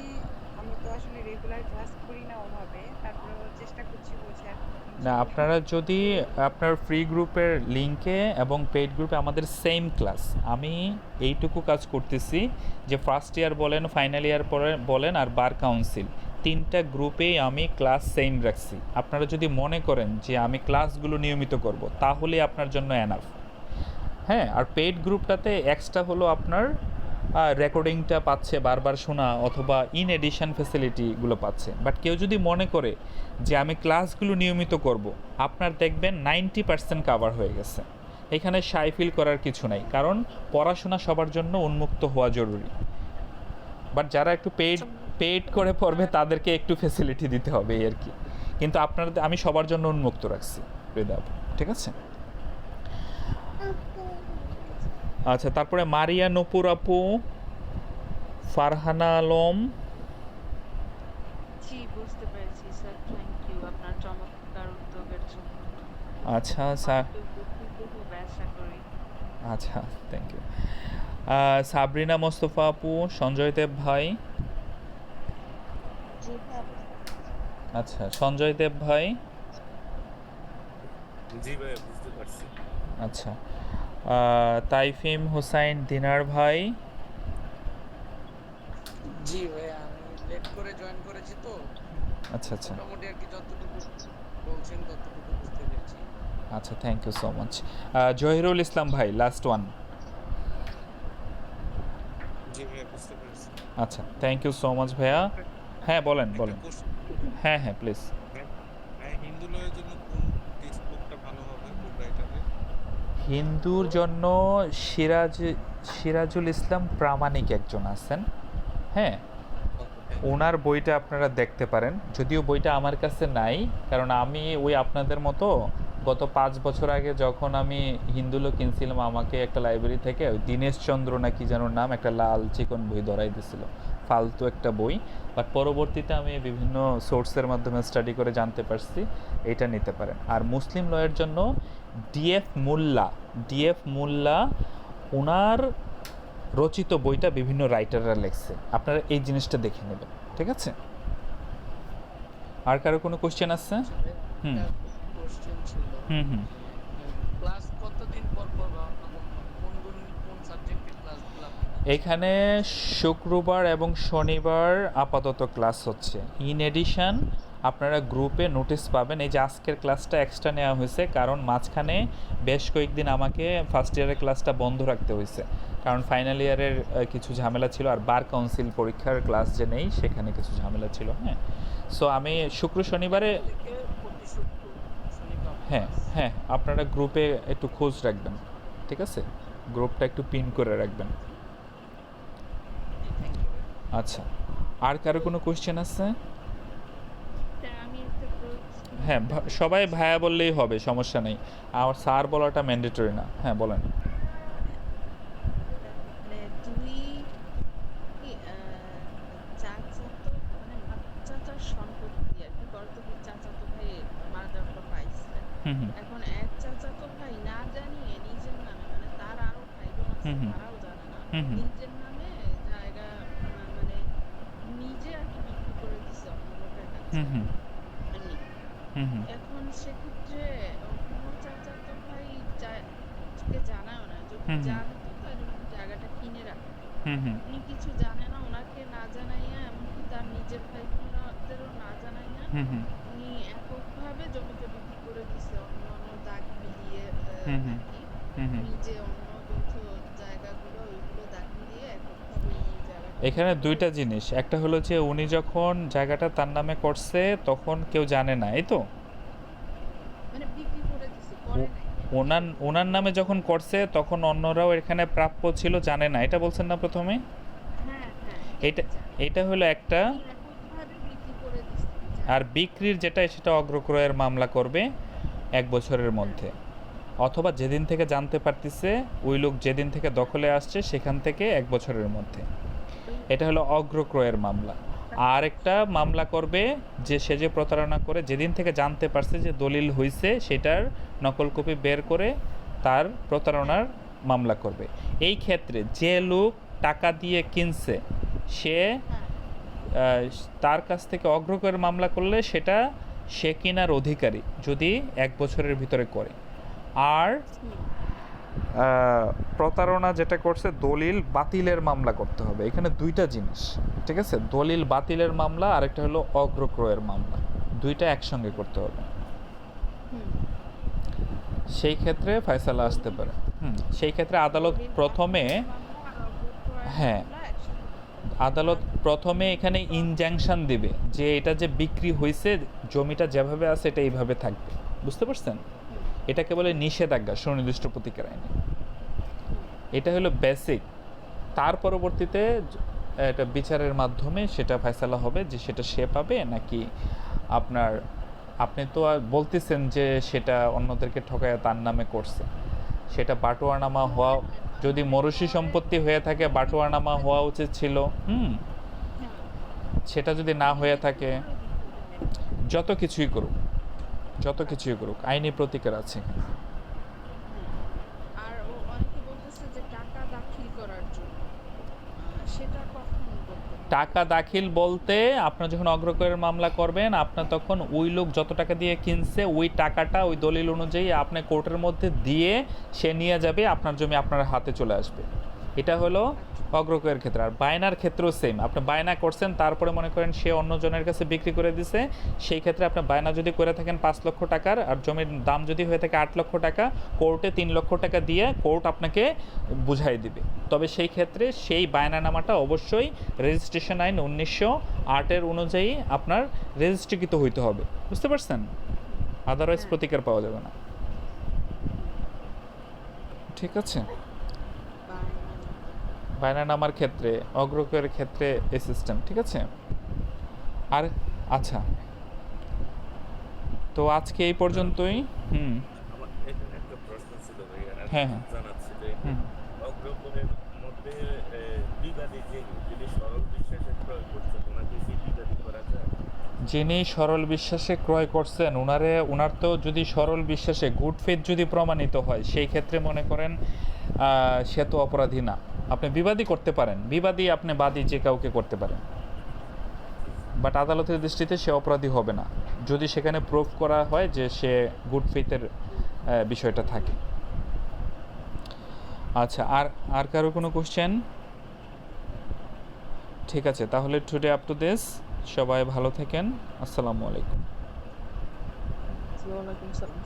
আমি তো আসলে রেগুলার ক্লাস করি না ওভাবে, তারপরেও চেষ্টা করছি বোঝার। না, আপনারা যদি আপনার ফ্রি গ্রুপের লিঙ্কে এবং পেইড গ্রুপে আমাদের সেম ক্লাস, আমি এইটুকু কাজ করতেছি যে ফার্স্ট ইয়ার বলেন, ফাইনাল ইয়ার বলেন আর বার কাউন্সিল, 3টা গ্রুপেই আমি ক্লাস সেম রাখছি। আপনারা যদি মনে করেন যে আমি ক্লাসগুলো নিয়মিত করব, তাহলে আপনার জন্য এনাফ। হ্যাঁ, আর পেইড গ্রুপটাতে এক্সট্রা হলো আপনার রেকর্ডিংটা পাচ্ছে, বারবার শোনা, অথবা ইন এডিশন ফ্যাসিলিটিগুলো পাচ্ছে। বাট কেউ যদি মনে করে যে আমি ক্লাসগুলো নিয়মিত করব, আপনার দেখবেন 90% কাভার হয়ে গেছে। এখানে শাই ফিল করার কিছু নাই, কারণ পড়াশোনা সবার জন্য উন্মুক্ত হওয়া জরুরি। বাট যারা একটু পেইড করে পড়বে তাদেরকে একটু ফ্যাসিলিটি দিতে হবে, এই আর কি। কিন্তু আমি সবার জন্য উন্মুক্ত রাখছি, হৃদয়, ঠিক আছে? আচ্ছা, তারপরে মারিয়া নূপুর আপু, ফারহানা আলম। জি, বুঝতে পেরেছি স্যার। থ্যাংক ইউ আপনার চমৎকার উদ্যোগের জন্য। আচ্ছা স্যার, খুব আশা করি। আচ্ছা, থ্যাংক ইউ। সাবরিনা মোস্তফা আপু, সঞ্জয় দেব ভাই। জি ভাইয়া বুঝতে পেরেছি। আচ্ছা, সঞ্জয় দেব ভাই। জি ভাইয়া বুঝতে পারছি। আচ্ছা, তাইফিম হোসাইন দিনার ভাই। জি ভাইয়া, আমি লেট করে জয়েন করেছি তো আচ্ছা আচ্ছা মোটামুটি আর কি যতটুকু বলছেন ততটুকু বুঝতে পেরেছি। আচ্ছা, thank you so much. Zahirul Islam ভাই, লাস্ট ওয়ান। জি ভাইয়া বুঝতে পেরেছি। আচ্ছা, থ্যাংক ইউ সো মাচ ভাইয়া। হ্যাঁ বলেন একটা বলেন। কোশ্চেন, হ্যাঁ হ্যাঁ প্লিজ। হিন্দু লয়ের জন্য কোন টেক্সট বুকটা ভালো হবে, কোন রাইটারের? হিন্দুর জন্য সিরাজুল ইসলাম প্রামাণিক একজন আছেন। হ্যাঁ, ওনার বইটা আপনারা দেখতে পারেন, যদিও বইটা আমার কাছে নাই, কারণ আমি ওই আপনাদের মতো গত 5 বছর আগে যখন আমি হিন্দুলো কিনছিলাম, আমাকে একটা লাইব্রেরি থেকে ওই দীনেশ চন্দ্র না কি যেন নাম, একটা লাল চিকন বই ধরাই দিছিল, ফালতু একটা বই। বাট পরবর্তীতে আমি বিভিন্ন সোর্সের মাধ্যমে স্টাডি করে জানতে পারছি এটা নিতে পারেন। আর মুসলিম লয়ের জন্য ডিএফ মোল্লা ওনার রচিত বইটা বিভিন্ন রাইটাররা লেখছে, আপনারা এই জিনিসটা দেখে নেবেন, ঠিক আছে? আর কারো কোনো কোশ্চেন আছে? হুম। তো কোশ্চেন ছিল হুম হুম ক্লাস কতদিন পর পর বা কোন সাবজেক্টের ক্লাসগুলো আপনি এখানে শুক্রবার এবং শনিবার আপাতত ক্লাস হচ্ছে। ইন এডিশন আপনারা গ্রুপে নোটিশ পাবেন। এই যে আজকের ক্লাসটা এক্সট্রা নেওয়া হয়েছে, কারণ মাঝখানে বেশ কয়েকদিন আমাকে ফার্স্ট ইয়ারের ক্লাসটা বন্ধ রাখতে হয়েছে, কারণ ফাইনাল ইয়ারের কিছু ঝামেলা ছিল, আর বার কাউন্সিল পরীক্ষার ক্লাস যে নেই সেখানে কিছু ঝামেলা ছিল। হ্যাঁ, সো আমি শুক্র শনিবারে থেকে প্রতি শুক্র শনিবার হ্যাঁ class? হ্যাঁ আপনারা গ্রুপে একটু খোঁজ রাখবেন, ঠিক আছে? গ্রুপটা একটু পিন করে রাখবেন। জি, thank you. আচ্ছা, আর কারো কোনো কোয়েশ্চেন আছে? স্যার আমি একটা প্রশ্ন হ্যাঁ, সবাই ভাইয়া বললেই হবে, সমস্যা নেই। আর স্যার বলাটা ম্যান্ডেটরি না। হ্যাঁ বলেন। মানে দুই চাচাতো মানে চাচার সম্পত্তি আর কি বর্তমান চাচাতো ভাই মারা যাওয়ার পর পাইছে। হুম হুম এখন এক চাচাতো ভাই না জানিয়ে নিজের নামে মানে তার আরো ভাই বোন আছে হুম হুম। তারাও জানে না হুম হুম। নিজের নামে জায়গা মানে নিজে আর কি বিক্রি করে দিছে অন্য লোকের কাছে হুম হুম এমনি। হুম হুম এখন সেক্ষেত্রে অন্য চাচাতো ভাই কে জানাও না যদি হুম হুম। জানতো তাহলে উনি জায়গাটা কিনে রাখতো। হুম হুম উনি কিছু জানে না, ওনাকে না জানাইয়া এমনকি তার নিজের ভাই বোনদেরও না জানাইয়া হুম হুম উনি এককভাবে জমিটা বিক্রি করে দিছে অন্য অন্য দাগ মিলিয়ে হুম হুম আর কি হুম হুম। নিজে অন্য যৌথ জায়গাগুলো ওইগুলো দাগ মিলিয়ে এককভাবে উনি জায়গাটা এখানে বিক্রি করে দুইটা দিছে। জিনিস, একটা হলো যে উনি যখন জায়গাটা তার নামে করছে তখন কেউ জানে না, এই তো। মানে বিক্রি করে দিছে, করে নাই ওনার ওনার নামে যখন করছে তখন অন্যরাও এখানে প্রাপ্য ছিল, জানে না, এটা বলছেন না প্রথমে? হ্যাঁ হ্যাঁ এটা এটা জানি এটা হলো একটা। উনি এককভাবে বিক্রি করে দিছে আর জানি। বিক্রির যেটা, সেটা অগ্রক্রয়ের মামলা করবে 1 বছরের মধ্যে, অথবা যেদিন থেকে জানতে পারতেছে ওই লোক যেদিন থেকে দখলে আসছে সেখান থেকে 1 বছরের মধ্যে। এটা হলো অগ্রক্রয়ের মামলা। আর একটা মামলা করবে যে সে যে প্রতারণা করে যেদিন থেকে জানতে পারছে যে দলিল হইছে সেটার নকল কপি বের করে তার প্রতারণার মামলা করবে। এই ক্ষেত্রে যে লোক টাকা দিয়ে কিনছে সে হ্যাঁ তার কাছ থেকে অগ্রক্রয়ের মামলা করলে সেটা সে কিনার অধিকারী যদি 1 বছরের ভিতরে করে। আর হুম প্রতারণা যেটা করছে দলিল বাতিলের মামলা করতে হবে। এখানে দুইটা জিনিস, ঠিক আছে? দলিল বাতিলের মামলা আর একটা হলো অগ্রক্রয়ের মামলা, দুইটা একসঙ্গে করতে হবে। হুম সেই ক্ষেত্রে ফয়সালা আসতে পারে। সেই ক্ষেত্রে আদালত দলিল প্রথমে বাতিলের মামলা আর অগ্রক্রয়ের হ্যাঁ মামলা একসাথে করতে হবে। আদালত প্রথমে এখানে ইনজাংশন দিবে যে এটা যে বিক্রি হয়েছে, জমিটা যেভাবে আছে এটা এইভাবে থাকবে, বুঝতে পারছেন? হুম এটাকে বলে নিষেধাজ্ঞা সুনির্দিষ্ট প্রতিকার আইনে। হুম এটা হলো বেসিক। তার পরবর্তীতে এটা বিচারের মাধ্যমে সেটা ফয়সালা হবে যে সেটা সে পাবে নাকি আপনার। আপনি তো আর বলতেছেন যে সেটা অন্যদেরকে ঠকায় তার নামে করছে, সেটা বাটোয়ারনামা হওয়া, যদি মরসি সম্পত্তি হয়ে থাকে বাটোয়ারনামা হওয়া উচিত ছিল। হ্যাঁ সেটা যদি না হয়ে থাকে, করে দিতে দেয়। যত কিছুই করুক, যত কিছুই করুক, আইনি প্রতিকার আছে। আর অনেকে বলতেছে যে টাকা দাখিল করার জন্য সেটা কখন করতে হবে? টাকা দাখিল বলতে আপনার যখন অগ্রক্রয়ের মামলা করবেন, আপনার তখন ওই লোক যত টাকা দিয়ে কিনছে ওই টাকাটা ওই দলিল অনুযায়ী আপনি কোর্টের মধ্যে দিয়ে সে নিয়ে যাবে, আপনার জমি আপনার হাতে চলে আসবে। এটা হলো অগ্রক্রয়ের ক্ষেত্রে। আর বায়নার ক্ষেত্রেও সেম, আপনি বায়না করছেন তারপরে মনে করেন সে অন্য জনের কাছে বিক্রি করে দিছে, সেই ক্ষেত্রে আপনার বায়না যদি করে থাকেন 5 লক্ষ টাকার আর জমির দাম যদি হয়ে থাকে 8 লক্ষ টাকা, কোর্টে 3 লক্ষ টাকা দিয়ে কোর্ট আপনাকে বুঝাই দিবে। তবে সেই ক্ষেত্রে সেই বায়নানামাটা অবশ্যই রেজিস্ট্রেশন আইন 1908 অনুযায়ী আপনার রেজিস্ট্রিকৃত হইতে হবে, বুঝতে পারছেন? আদারওয়াইজ হ্যাঁ। প্রতিকার পাওয়া যাবে না। ঠিক আছে? বায়নানামার ক্ষেত্রে, অগ্রক্রয়ের ক্ষেত্রে এই সিস্টেম, ঠিক আছে? আর আচ্ছা, তো আজকে এই পর্যন্তই। আমার এখানে একটা প্রশ্ন ছিল ভাইয়া, আর হ্যাঁ, হ্যাঁ। জানার ছিল হুম। অগ্রপণের মধ্যে বিবাদী যিনি সরল বিশ্বাসে ক্রয় করছেন ওনাকে কি বিবাদী করা যায়? যিনি সরল বিশ্বাসে ক্রয় করছেন ওনার তো যদি সরল বিশ্বাসে গুড ফেথ যদি প্রমাণিত হয় সেই ক্ষেত্রে মনে করেন সে তো অপরাধী না। আপনি বিবাদী করতে পারেন, বিবাদী আপনি বাদী যে কাউকে করতে পারেন, বাট আদালতের দৃষ্টিতে সে অপরাধী হবে না যদি সেখানে প্রুফ করা হয় যে সে গুড ফেথের বিষয়টা থাকে। আচ্ছা, আর কারো কোনো কোশ্চেন? ঠিক আছে, তাহলে টুডে আপ টু দিস। সবাই ভালো থাকেন। আসসালামু আলাইকুম। ওয়ালাইকুম সালাম।